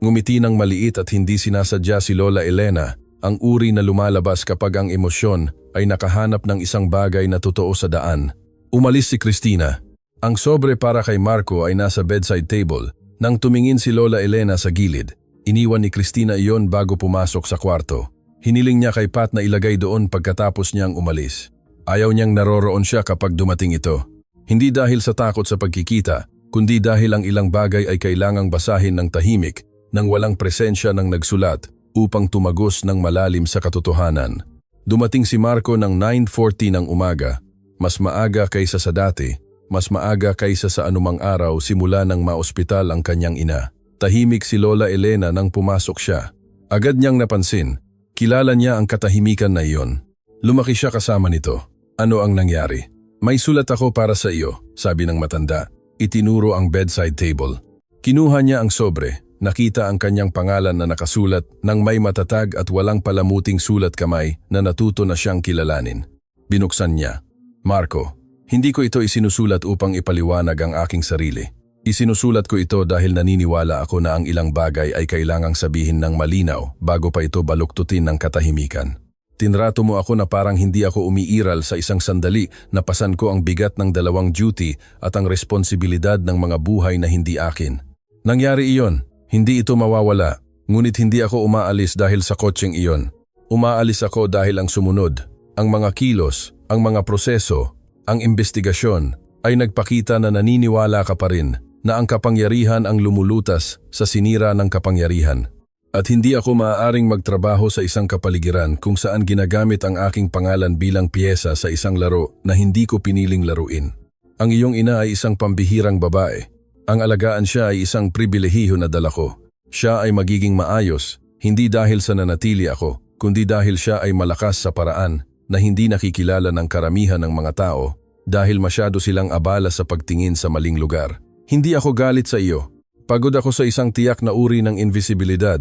Ngumiti ng maliit at hindi sinasadya si Lola Elena, ang uri na lumalabas kapag ang emosyon ay nakahanap ng isang bagay na totoo sa daan. Umalis si Christina. Ang sobre para kay Marco ay nasa bedside table. Nang tumingin si Lola Elena sa gilid, iniwan ni Christina iyon bago pumasok sa kwarto. Hiniling niya kay Pat na ilagay doon pagkatapos niyang umalis. Ayaw niyang naroroon siya kapag dumating ito. Hindi dahil sa takot sa pagkikita, kundi dahil ang ilang bagay ay kailangang basahin ng tahimik nang walang presensya ng nagsulat upang tumagos ng malalim sa katotohanan. Dumating si Marco ng 9:40 ng umaga, mas maaga kaysa sa dati, mas maaga kaysa sa anumang araw simula nang maospital ang kanyang ina. Tahimik si Lola Elena nang pumasok siya. Agad niyang napansin, kilala niya ang katahimikan na iyon. Lumaki siya kasama nito. Ano ang nangyari? May sulat ako para sa iyo, sabi ng matanda. Itinuro ang bedside table. Kinuha niya ang sobre, nakita ang kanyang pangalan na nakasulat ng may matatag at walang palamuting sulat kamay na natuto na siyang kilalanin. Binuksan niya. Marco, hindi ko ito isinusulat upang ipaliwanag ang aking sarili. Isinusulat ko ito dahil naniniwala ako na ang ilang bagay ay kailangang sabihin ng malinaw bago pa ito baluktutin ng katahimikan. Tinrato mo ako na parang hindi ako umiiral sa isang sandali na pasan ko ang bigat ng dalawang duty at ang responsibilidad ng mga buhay na hindi akin. Nangyari iyon, hindi ito mawawala, ngunit hindi ako umaalis dahil sa kotseng iyon. Umaalis ako dahil ang sumunod, ang mga kilos, ang mga proseso, ang investigasyon ay nagpakita na naniniwala ka pa rin na ang kapangyarihan ang lumulutas sa sinira ng kapangyarihan. At hindi ako maaaring magtrabaho sa isang kapaligiran kung saan ginagamit ang aking pangalan bilang piyesa sa isang laro na hindi ko piniling laruin. Ang iyong ina ay isang pambihirang babae. Ang alagaan siya ay isang pribilehiyo na dala ko. Siya ay magiging maayos, hindi dahil sa nanatili ako, kundi dahil siya ay malakas sa paraan na hindi nakikilala ng karamihan ng mga tao dahil masyado silang abala sa pagtingin sa maling lugar. Hindi ako galit sa iyo. Pagod ako sa isang tiyak na uri ng invisibilidad.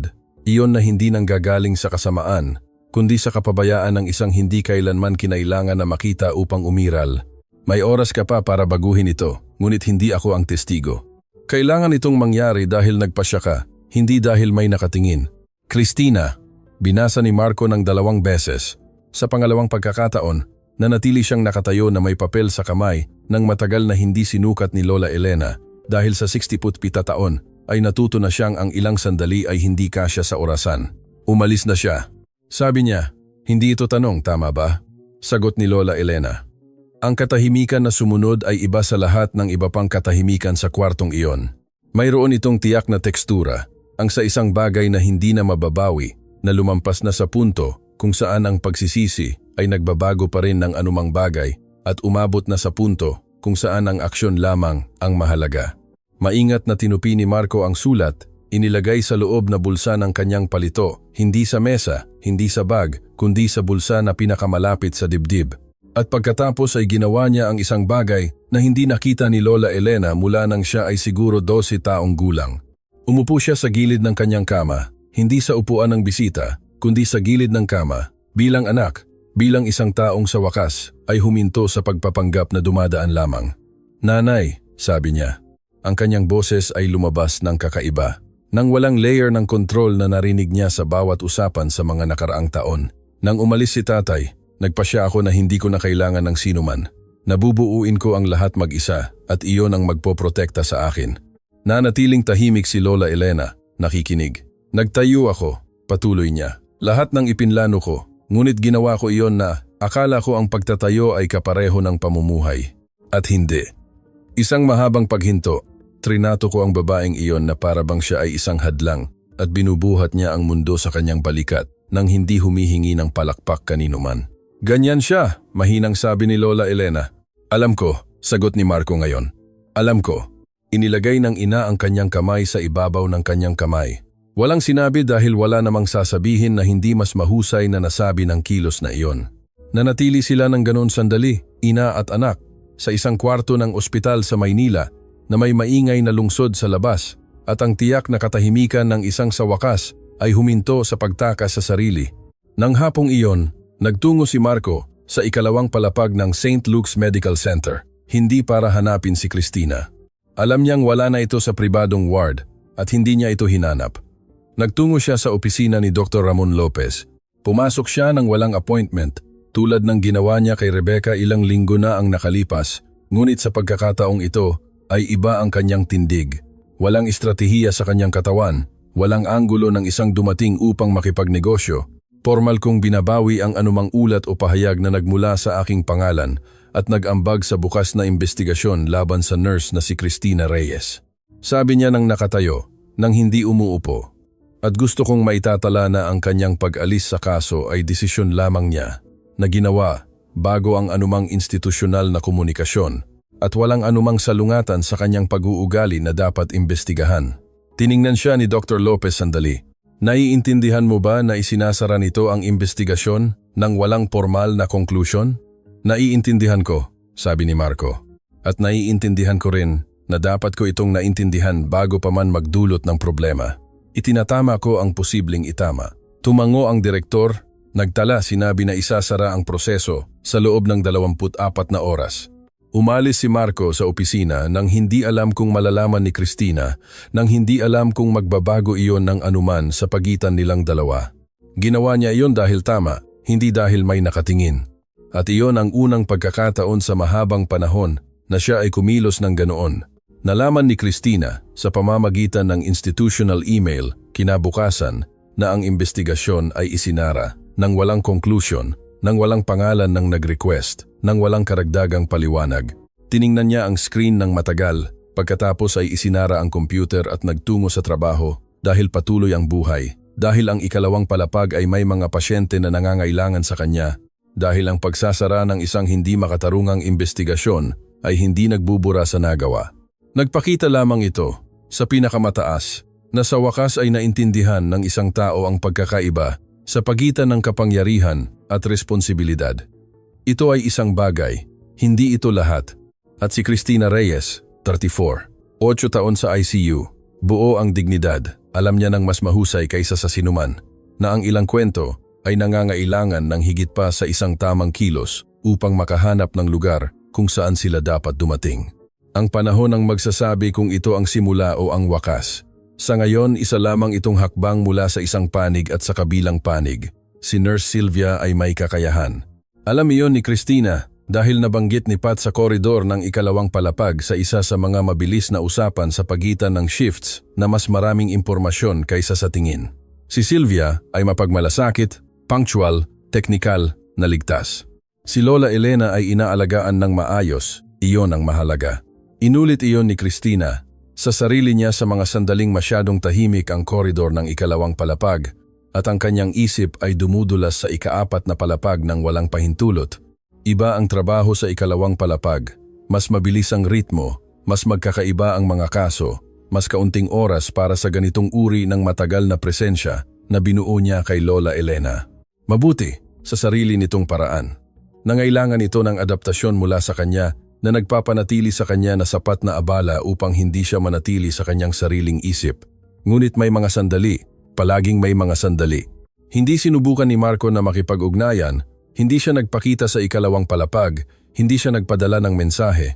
Iyon na hindi nanggagaling sa kasamaan, kundi sa kapabayaan ng isang hindi kailanman kinailangan na makita upang umiral. May oras ka pa para baguhin ito, ngunit hindi ako ang testigo. Kailangan itong mangyari dahil nagpasya ka, hindi dahil may nakatingin. Christina, binasa ni Marco ng 2 beses. Sa pangalawang pagkakataon, nanatili siyang nakatayo na may papel sa kamay nang matagal na hindi sinukat ni Lola Elena dahil sa 67 taon. Ay natuto na siyang ang ilang sandali ay hindi kasya sa orasan. Umalis na siya. Sabi niya, hindi ito tanong, tama ba? Sagot ni Lola Elena. Ang katahimikan na sumunod ay iba sa lahat ng iba pang katahimikan sa kwartong iyon. Mayroon itong tiyak na tekstura, ang sa isang bagay na hindi na mababawi, na lumampas na sa punto kung saan ang pagsisisi ay nagbabago pa rin ng anumang bagay at umabot na sa punto kung saan ang aksyon lamang ang mahalaga. Maingat na tinupi ni Marco ang sulat, inilagay sa loob na bulsa ng kanyang palito, hindi sa mesa, hindi sa bag, kundi sa bulsa na pinakamalapit sa dibdib. At pagkatapos ay ginawa niya ang isang bagay na hindi nakita ni Lola Elena mula nang siya ay siguro 12 taong gulang. Umupo siya sa gilid ng kanyang kama, hindi sa upuan ng bisita, kundi sa gilid ng kama, bilang anak, bilang isang taong sa wakas ay huminto sa pagpapanggap na dumadaan lamang. Nanay, sabi niya. Ang kanyang boses ay lumabas ng kakaiba, nang walang layer ng kontrol na narinig niya sa bawat usapan sa mga nakaraang taon. Nang umalis si tatay, nagpasya ako na hindi ko na kailangan ng sinuman. Nabubuuin ko ang lahat mag-isa at iyon ang magpoprotekta sa akin. Nanatiling tahimik si Lola Elena, nakikinig. Nagtayo ako, patuloy niya. Lahat ng ipinlano ko, ngunit ginawa ko iyon na akala ko ang pagtatayo ay kapareho ng pamumuhay. At hindi. Isang mahabang paghinto, trinato ko ang babaeng iyon na para bang siya ay isang hadlang at binubuhat niya ang mundo sa kanyang balikat nang hindi humihingi ng palakpak kanino man. Ganyan siya, mahinang sabi ni Lola Elena. Alam ko, sagot ni Marco ngayon. Alam ko. Inilagay ng ina ang kanyang kamay sa ibabaw ng kanyang kamay. Walang sinabi dahil wala namang sasabihin na hindi mas mahusay na nasabi ng kilos na iyon. Nanatili sila ng ganon sandali, ina at anak, sa isang kwarto ng ospital sa Maynila na may maingay na lungsod sa labas at ang tiyak na katahimikan ng isang sa wakas ay huminto sa pagtakas sa sarili. Nang hapong iyon, nagtungo si Marco sa ikalawang palapag ng St. Luke's Medical Center, hindi para hanapin si Christina. Alam niyang wala na ito sa pribadong ward at hindi niya ito hinanap. Nagtungo siya sa opisina ni Dr. Ramon Lopez. Pumasok siya ng walang appointment. Tulad ng ginawa niya kay Rebecca ilang linggo na ang nakalipas, ngunit sa pagkakataong ito ay iba ang kanyang tindig. Walang estratehiya sa kanyang katawan, walang anggulo ng isang dumating upang makipagnegosyo. Formal kong binabawi ang anumang ulat o pahayag na nagmula sa aking pangalan at nag-ambag sa bukas na investigasyon laban sa nurse na si Christina Reyes. Sabi niya nang nakatayo, nang hindi umuupo. At gusto kong maitatala na ang kanyang pag-alis sa kaso ay desisyon lamang niya, na ginawa bago ang anumang institusyonal na komunikasyon at walang anumang salungatan sa kanyang pag-uugali na dapat imbestigahan. Tiningnan siya ni Dr. Lopez sandali. Naiintindihan mo ba na isinasara nito ang investigasyon nang walang formal na conclusion? Naiintindihan ko, sabi ni Marco. At naiintindihan ko rin na dapat ko itong naintindihan bago pa man magdulot ng problema. Itinatama ko ang posibleng itama. Tumango ang direktor. Nagtala, sinabi na isasara ang proseso sa loob ng 24 na oras. Umalis si Marco sa opisina nang hindi alam kung malalaman ni Christina, nang hindi alam kung magbabago iyon ng anuman sa pagitan nilang dalawa. Ginawa niya iyon dahil tama, hindi dahil may nakatingin. At iyon ang unang pagkakataon sa mahabang panahon na siya ay kumilos ng ganoon. Nalaman ni Christina sa pamamagitan ng institutional email kinabukasan na ang investigasyon ay isinara nang walang conclusion, nang walang pangalan ng nag-request, nang walang karagdagang paliwanag. Tiningnan niya ang screen ng matagal, pagkatapos ay isinara ang computer at nagtungo sa trabaho dahil patuloy ang buhay. Dahil ang ikalawang palapag ay may mga pasyente na nangangailangan sa kanya. Dahil ang pagsasara ng isang hindi makatarungang investigasyon ay hindi nagbubura sa nagawa. Nagpakita lamang ito sa pinakamataas na sa wakas ay naintindihan ng isang tao ang pagkakaiba sa pagitan ng kapangyarihan at responsibilidad. Ito ay isang bagay, hindi ito lahat. At si Christina Reyes, 34, 8 taon sa ICU, buo ang dignidad, alam niya ng mas mahusay kaysa sa sinuman, na ang ilang kwento ay nangangailangan ng higit pa sa isang tamang kilos upang makahanap ng lugar kung saan sila dapat dumating. Ang panahon ang magsasabi kung ito ang simula o ang wakas. Sa ngayon, isa lamang itong hakbang mula sa isang panig at sa kabilang panig. Si Nurse Sylvia ay may kakayahan. Alam iyon ni Christina dahil nabanggit ni Pat sa koridor ng ikalawang palapag sa isa sa mga mabilis na usapan sa pagitan ng shifts na mas maraming impormasyon kaysa sa tingin. Si Sylvia ay mapagmalasakit, punctual, teknikal, na ligtas. Si Lola Elena ay inaalagaan ng maayos, iyon ang mahalaga. Inulit iyon ni Christina sa sarili niya sa mga sandaling masyadong tahimik ang koridor ng ikalawang palapag at ang kanyang isip ay dumudulas sa ikaapat na palapag ng walang pahintulot. Iba ang trabaho sa ikalawang palapag, mas mabilis ang ritmo, mas magkakaiba ang mga kaso, mas kaunting oras para sa ganitong uri ng matagal na presensya na binuo niya kay Lola Elena. Mabuti sa sarili nitong paraan. Nangailangan ito ng adaptasyon mula sa kanya na nagpapanatili sa kanya na sapat na abala upang hindi siya manatili sa kanyang sariling isip. Ngunit may mga sandali, palaging may mga sandali. Hindi sinubukan ni Marco na makipag-ugnayan, hindi siya nagpakita sa ikalawang palapag, hindi siya nagpadala ng mensahe.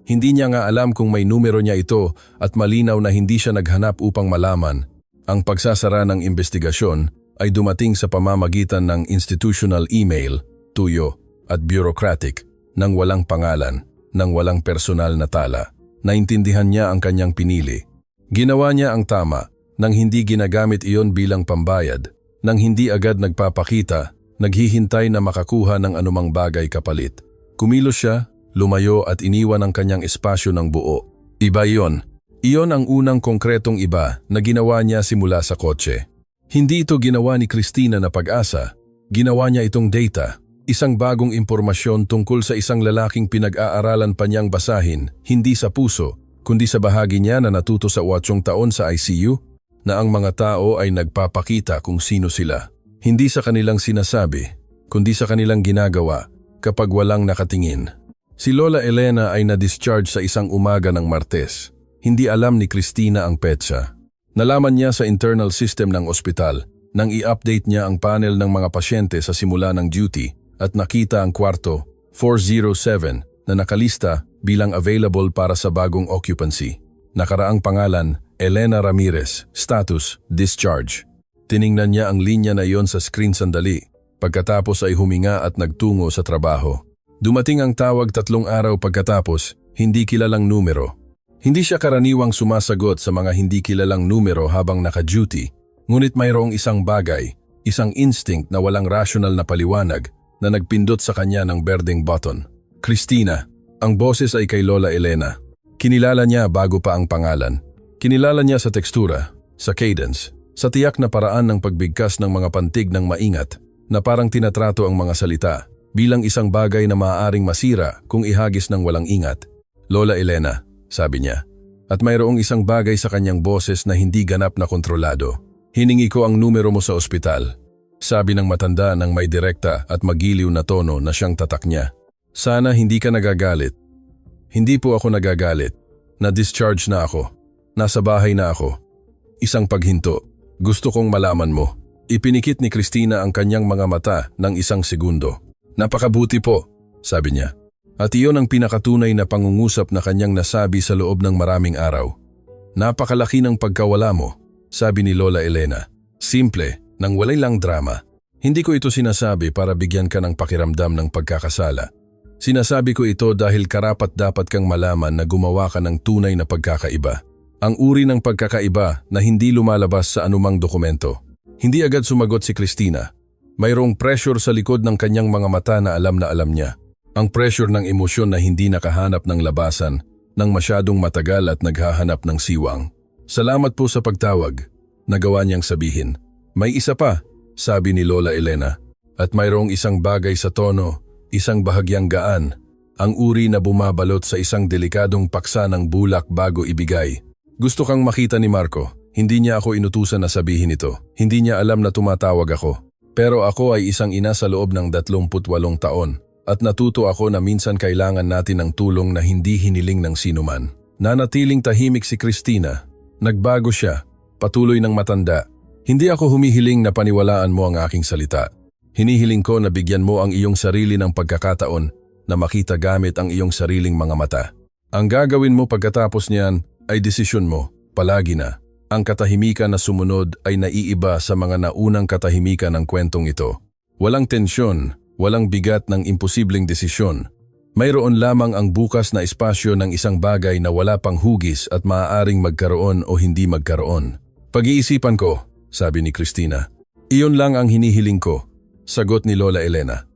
Hindi niya nga alam kung may numero niya ito at malinaw na hindi siya naghanap upang malaman. Ang pagsasara ng investigasyon ay dumating sa pamamagitan ng institutional email, tuyo at bureaucratic, nang walang pangalan, nang walang personal na tala. Naintindihan niya ang kanyang pinili. Ginawa niya ang tama nang hindi ginagamit iyon bilang pambayad, nang hindi agad nagpapakita, naghihintay na makakuha ng anumang bagay kapalit. Kumilos siya, lumayo at iniwan ang kanyang espasyo ng buo. Iba iyon. Iyon ang unang konkretong iba na ginawa niya simula sa kotse. Hindi ito ginawa ni Christina na pag-asa, ginawa niya itong data, isang bagong impormasyon tungkol sa isang lalaking pinag-aaralan pa niyang basahin, hindi sa puso, kundi sa bahagi niya na natuto sa 8 taon sa ICU, na ang mga tao ay nagpapakita kung sino sila. Hindi sa kanilang sinasabi, kundi sa kanilang ginagawa kapag walang nakatingin. Si Lola Elena ay na-discharge sa isang umaga ng Martes. Hindi alam ni Christina ang petsa. Nalaman niya sa internal system ng ospital nang i-update niya ang panel ng mga pasyente sa simula ng duty at nakita ang kwarto 407 na nakalista bilang available para sa bagong occupancy. Nakaraang pangalan, Elena Ramirez, status, discharge. Tiningnan niya ang linya na iyon sa screen sandali, pagkatapos ay huminga at nagtungo sa trabaho. Dumating ang tawag 3 araw pagkatapos, hindi kilalang numero. Hindi siya karaniwang sumasagot sa mga hindi kilalang numero habang naka-duty, ngunit mayroong isang bagay, isang instinct na walang rational na paliwanag na nagpindot sa kanya ng berdeng button. Christina, ang boses ay kay Lola Elena. Kinilala niya bago pa ang pangalan. Kinilala niya sa tekstura, sa cadence, sa tiyak na paraan ng pagbigkas ng mga pantig ng maingat na parang tinatrato ang mga salita bilang isang bagay na maaaring masira kung ihagis ng walang ingat. Lola Elena, sabi niya. At mayroong isang bagay sa kanyang boses na hindi ganap na kontrolado. Hiningi ko ang numero mo sa ospital. Sabi ng matanda ng may direkta at magiliw na tono na siyang tatak niya. Sana hindi ka nagagalit. Hindi po ako nagagalit. Na-discharge na ako. Nasa bahay na ako. Isang paghinto. Gusto kong malaman mo. Ipinikit ni Christina ang kanyang mga mata ng 1 segundo. Napakabuti po, sabi niya. At iyon ang pinakatunay na pangungusap na kanyang nasabi sa loob ng maraming araw. Napakalaki ng pagkawala mo, sabi ni Lola Elena. Simple, nang walay lang drama. Hindi ko ito sinasabi para bigyan ka ng pakiramdam ng pagkakasala. Sinasabi ko ito dahil karapat-dapat kang malaman na gumawa ka ng tunay na pagkakaiba. Ang uri ng pagkakaiba na hindi lumalabas sa anumang dokumento. Hindi agad sumagot si Christina. Mayroong pressure sa likod ng kanyang mga mata na alam niya. Ang pressure ng emosyon na hindi nakahanap ng labasan, ng masyadong matagal at naghahanap ng siwang. Salamat po sa pagtawag. Nagawa niyang sabihin. May isa pa, sabi ni Lola Elena. At mayroong isang bagay sa tono, isang bahagyang gaan, ang uri na bumabalot sa isang delikadong paksa ng bulak bago ibigay. Gusto kang makita ni Marco. Hindi niya ako inutusan na sabihin ito. Hindi niya alam na tumatawag ako. Pero ako ay isang ina sa loob ng 28 taon at natuto ako na minsan kailangan natin ng tulong na hindi hiniling ng sinuman. Nanatiling tahimik si Christina. Nagbago siya, patuloy ng matanda. Hindi ako humihiling na paniwalaan mo ang aking salita. Hinihiling ko na bigyan mo ang iyong sarili ng pagkakataon na makita gamit ang iyong sariling mga mata. Ang gagawin mo pagkatapos niyan ay desisyon mo, palagi na. Ang katahimikan na sumunod ay naiiba sa mga naunang katahimikan ng kwentong ito. Walang tensyon, walang bigat ng imposibleng desisyon. Mayroon lamang ang bukas na espasyo ng isang bagay na wala pang hugis at maaaring magkaroon o hindi magkaroon. Pag-iisipan ko, sabi ni Christina. Iyon lang ang hinihiling ko, sagot ni Lola Elena.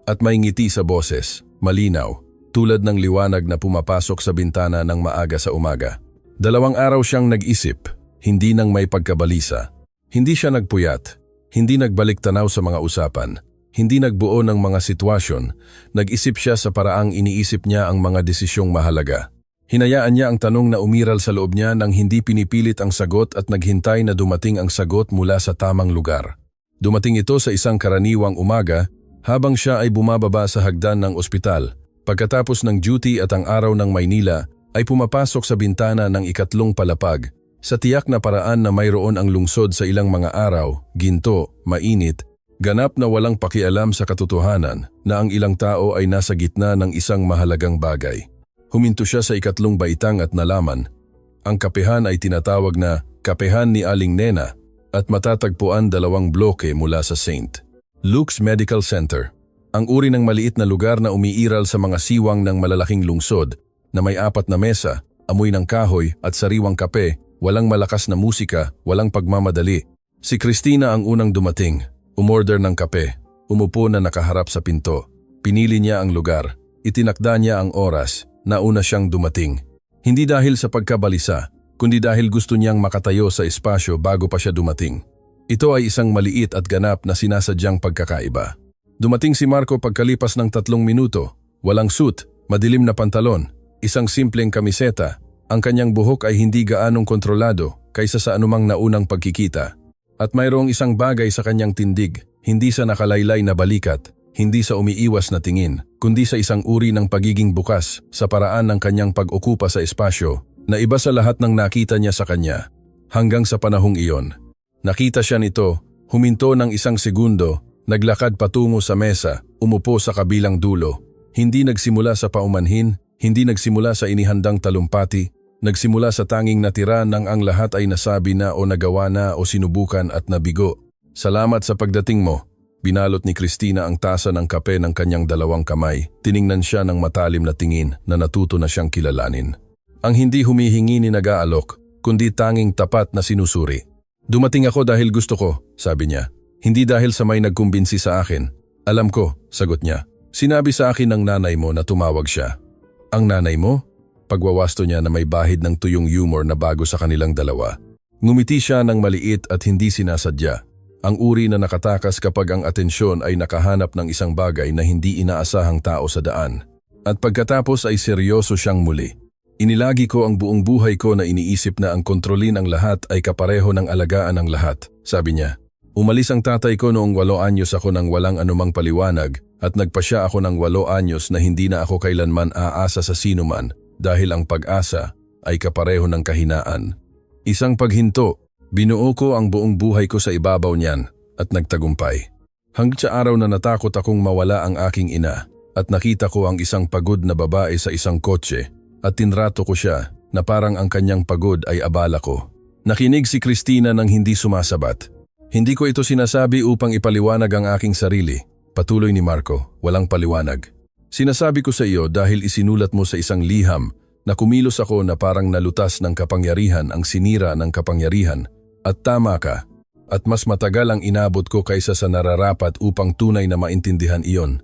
At may ngiti sa boses, malinaw, tulad ng liwanag na pumapasok sa bintana ng maaga sa umaga. 2 araw siyang nag-isip. Hindi nang may pagkabalisa. Hindi siya nagpuyat. Hindi nagbalik tanaw sa mga usapan. Hindi nagbuo ng mga sitwasyon. Nag-isip siya sa paraang iniisip niya ang mga desisyong mahalaga. Hinayaan niya ang tanong na umiral sa loob niya nang hindi pinipilit ang sagot at naghintay na dumating ang sagot mula sa tamang lugar. Dumating ito sa isang karaniwang umaga habang siya ay bumababa sa hagdan ng ospital. Pagkatapos ng duty at ang araw ng Maynila ay pumapasok sa bintana ng ikatlong palapag. Sa tiyak na paraan na mayroon ang lungsod sa ilang mga araw, ginto, mainit, ganap na walang pakialam sa katotohanan na ang ilang tao ay nasa gitna ng isang mahalagang bagay. Huminto siya sa ikatlong baitang at nalaman. Ang kapehan ay tinatawag na Kapehan ni Aling Nena at matatagpuan 2 bloke mula sa St. Luke's Medical Center. Ang uri ng maliit na lugar na umiiral sa mga siwang ng malalaking lungsod na may 4 na mesa, amoy ng kahoy at sariwang kape. Walang malakas na musika, walang pagmamadali. Si Christina ang unang dumating. Umorder ng kape. Umupo na nakaharap sa pinto. Pinili niya ang lugar. Itinakda niya ang oras. Nauna siyang dumating. Hindi dahil sa pagkabalisa, kundi dahil gusto niyang makatayo sa espasyo bago pa siya dumating. Ito ay isang maliit at ganap na sinasadyang pagkakaiba. Dumating si Marco pagkalipas ng 3 minuto. Walang suit, madilim na pantalon, isang simpleng kamiseta. Ang kanyang buhok ay hindi gaanong kontrolado kaysa sa anumang naunang pagkikita. At mayroong isang bagay sa kanyang tindig, hindi sa nakalaylay na balikat, hindi sa umiiwas na tingin, kundi sa isang uri ng pagiging bukas sa paraan ng kanyang pag-okupa sa espasyo na iba sa lahat ng nakita niya sa kanya. Hanggang sa panahong iyon, nakita siya nito, huminto ng 1 segundo, naglakad patungo sa mesa, umupo sa kabilang dulo. Hindi nagsimula sa paumanhin, hindi nagsimula sa inihandang talumpati, nagsimula sa tanging natira nang ang lahat ay nasabi na o nagawa na o sinubukan at nabigo. Salamat sa pagdating mo. Binalot ni Christina ang tasa ng kape ng kanyang 2 kamay. Tiningnan siya ng matalim na tingin na natuto na siyang kilalanin. Ang hindi humihingi ni nag-aalok, kundi tanging tapat na sinusuri. Dumating ako dahil gusto ko, sabi niya. Hindi dahil sa may nagkumbinsi sa akin. Alam ko, sagot niya. Sinabi sa akin ng nanay mo na tumawag siya. Ang nanay mo? Pagwawasto niya na may bahid ng tuyong humor na bago sa kanilang dalawa. Ngumiti siya ng maliit at hindi sinasadya. Ang uri na nakatakas kapag ang atensyon ay nakahanap ng isang bagay na hindi inaasahang tao sa daan. At pagkatapos ay seryoso siyang muli. Inilagi ko ang buong buhay ko na iniisip na ang kontrolin ang lahat ay kapareho ng alagaan ang lahat, sabi niya. Umalis ang tatay ko noong 8 anyos ako nang walang anumang paliwanag at nagpasya ako ng 8 anyos na hindi na ako kailanman aasa sa sinuman dahil ang pag-asa ay kapareho ng kahinaan. Isang paghinto, binuo ko ang buong buhay ko sa ibabaw niyan at nagtagumpay. Hanggang sa araw na natakot akong mawala ang aking ina at nakita ko ang isang pagod na babae sa isang kotse at tinrato ko siya na parang ang kanyang pagod ay abala ko. Nakinig si Christina nang hindi sumasabat. Hindi ko ito sinasabi upang ipaliwanag ang aking sarili. Patuloy ni Marco, walang paliwanag. Sinasabi ko sa iyo dahil isinulat mo sa isang liham na kumilos ako na parang nalutas ng kapangyarihan ang sinira ng kapangyarihan. At tama ka. At mas matagal ang inabot ko kaysa sa nararapat upang tunay na maintindihan iyon.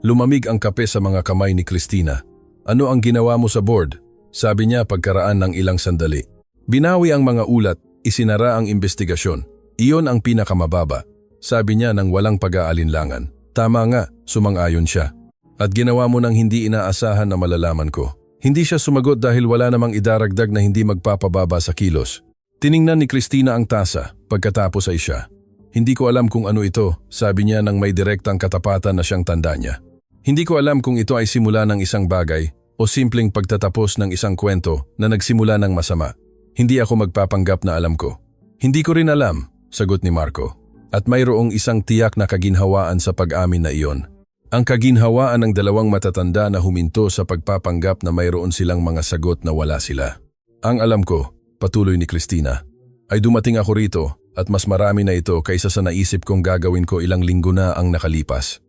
Lumamig ang kape sa mga kamay ni Christina. Ano ang ginawa mo sa board? Sabi niya pagkaraan ng ilang sandali. Binawi ang mga ulat, isinara ang investigasyon. Iyon ang pinakamababa. Sabi niya nang walang pag-aalinlangan. Tama nga, sumang-ayon siya. At ginawa mo nang hindi inaasahan na malalaman ko. Hindi siya sumagot dahil wala namang idaragdag na hindi magpapababa sa kilos. Tiningnan ni Christina ang tasa, pagkatapos ay siya. Hindi ko alam kung ano ito, sabi niya nang may direktang katapatan na siyang tanda niya. Hindi ko alam kung ito ay simula ng isang bagay o simpleng pagtatapos ng isang kwento na nagsimula ng masama. Hindi ako magpapanggap na alam ko. Hindi ko rin alam, sagot ni Marco. At mayroong isang tiyak na kaginhawaan sa pag-amin na iyon. Ang kaginhawaan ng dalawang matatanda na huminto sa pagpapanggap na mayroon silang mga sagot na wala sila. Ang alam ko, patuloy ni Christina, ay dumating ako rito at mas marami na ito kaysa sa naisip kong gagawin ko ilang linggo na ang nakalipas.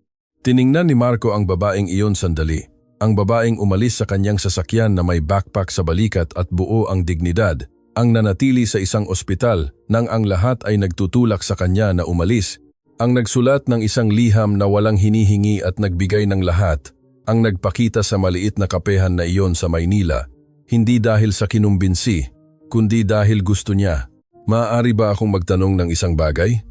Tiningnan ni Marco ang babaeng iyon sandali. Ang babaeng umalis sa kanyang sasakyan na may backpack sa balikat at buo ang dignidad, ang nanatili sa isang ospital nang ang lahat ay nagtutulak sa kanya na umalis, ang nagsulat ng isang liham na walang hinihingi at nagbigay ng lahat, ang nagpakita sa maliit na kapehan na iyon sa Maynila, hindi dahil sa kinumbinsi, kundi dahil gusto niya. Maaari ba akong magtanong ng isang bagay?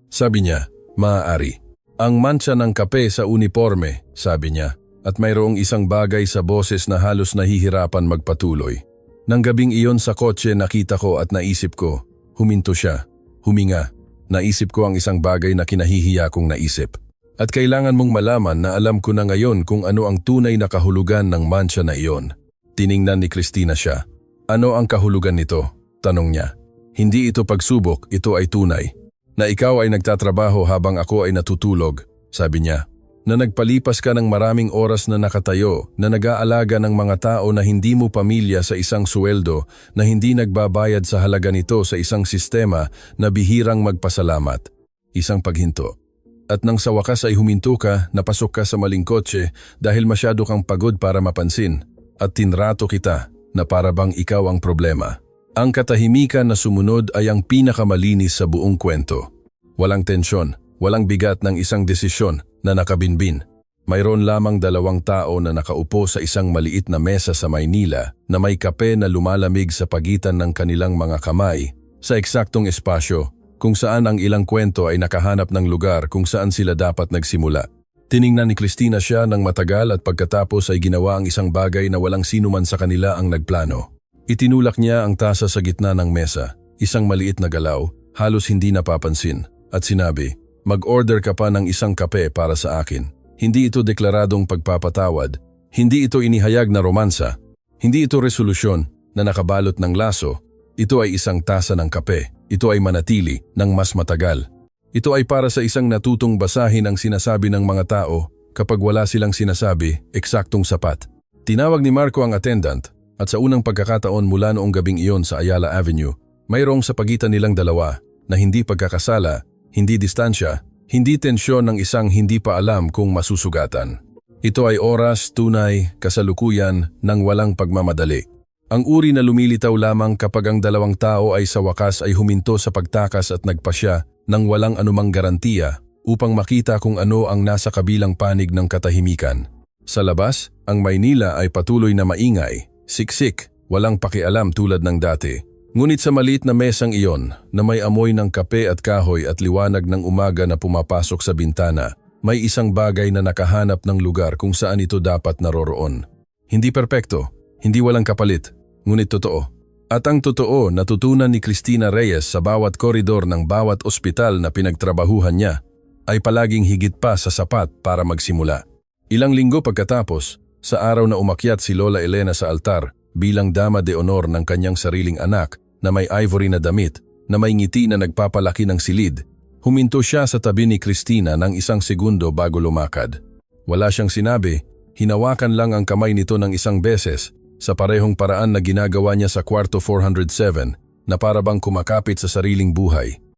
Sabi niya, maaari. Ang mancha ng kape sa uniforme, sabi niya, at mayroong isang bagay sa boses na halos nahihirapan magpatuloy. Nang gabing iyon sa kotse nakita ko at naisip ko, huminto siya, huminga. Naisip ko ang isang bagay na kinahihiya kong naisip. At kailangan mong malaman na alam ko na ngayon kung ano ang tunay na kahulugan ng mancha na iyon. Tiningnan ni Christina siya. Ano ang kahulugan nito? Tanong niya. Hindi ito pagsubok, ito ay tunay. Na ikaw ay nagtatrabaho habang ako ay natutulog, sabi niya. Na nagpalipas ka ng maraming oras na nakatayo, na nag-aalaga ng mga tao na hindi mo pamilya sa isang suweldo, na hindi nagbabayad sa halaga nito sa isang sistema na bihirang magpasalamat. Isang paghinto. At nang sa wakas ay huminto ka, napasok ka sa maling kotse dahil masyado kang pagod para mapansin, at tinrato kita na para bang ikaw ang problema. Ang katahimikan na sumunod ay ang pinakamalinis sa buong kwento. Walang tensyon, walang bigat ng isang desisyon na nakabinbin. Mayroon lamang dalawang tao na nakaupo sa isang maliit na mesa sa Maynila na may kape na lumalamig sa pagitan ng kanilang mga kamay sa eksaktong espasyo kung saan ang ilang kwento ay nakahanap ng lugar kung saan sila dapat nagsimula. Tiningnan ni Christina siya ng matagal at pagkatapos ay ginawa ang isang bagay na walang sinuman sa kanila ang nagplano. Itinulak niya ang tasa sa gitna ng mesa, isang maliit na galaw, halos hindi napapansin, at sinabi, mag-order ka pa ng isang kape para sa akin. Hindi ito deklaradong pagpapatawad, hindi ito inihayag na romansa, hindi ito resolusyon na nakabalot ng laso, ito ay isang tasa ng kape, ito ay manatili ng mas matagal. Ito ay para sa isang natutong basahin ang sinasabi ng mga tao kapag wala silang sinasabi, eksaktong sapat. Tinawag ni Marco ang attendant. At sa unang pagkakataon mula noong gabing iyon sa Ayala Avenue, mayroong sa pagitan nilang dalawa na hindi pagkakasala, hindi distansya, hindi tensyon ng isang hindi pa alam kung masusugatan. Ito ay oras, tunay, kasalukuyan ng walang pagmamadali. Ang uri na lumilitaw lamang kapag ang dalawang tao ay sa wakas ay huminto sa pagtakas at nagpasya ng walang anumang garantiya upang makita kung ano ang nasa kabilang panig ng katahimikan. Sa labas, ang Maynila ay patuloy na maingay. Siksik, walang pakialam tulad ng dati. Ngunit sa maliit na mesang iyon na may amoy ng kape at kahoy at liwanag ng umaga na pumapasok sa bintana, may isang bagay na nakahanap ng lugar kung saan ito dapat naroroon. Hindi perpekto, hindi walang kapalit, ngunit totoo. At ang totoo natutunan ni Christina Reyes sa bawat koridor ng bawat ospital na pinagtrabahuhan niya ay palaging higit pa sa sapat para magsimula. Ilang linggo pagkatapos, sa araw na umakyat si Lola Elena sa altar bilang dama de honor ng kanyang sariling anak na may ivory na damit na may ngiti na nagpapalaki ng silid, huminto siya sa tabi ni Christina ng isang segundo bago lumakad. Wala siyang sinabi, hinawakan lang ang kamay nito ng isang beses sa parehong paraan na ginagawa niya sa kwarto 407 na para bang kumakapit sa sariling buhay.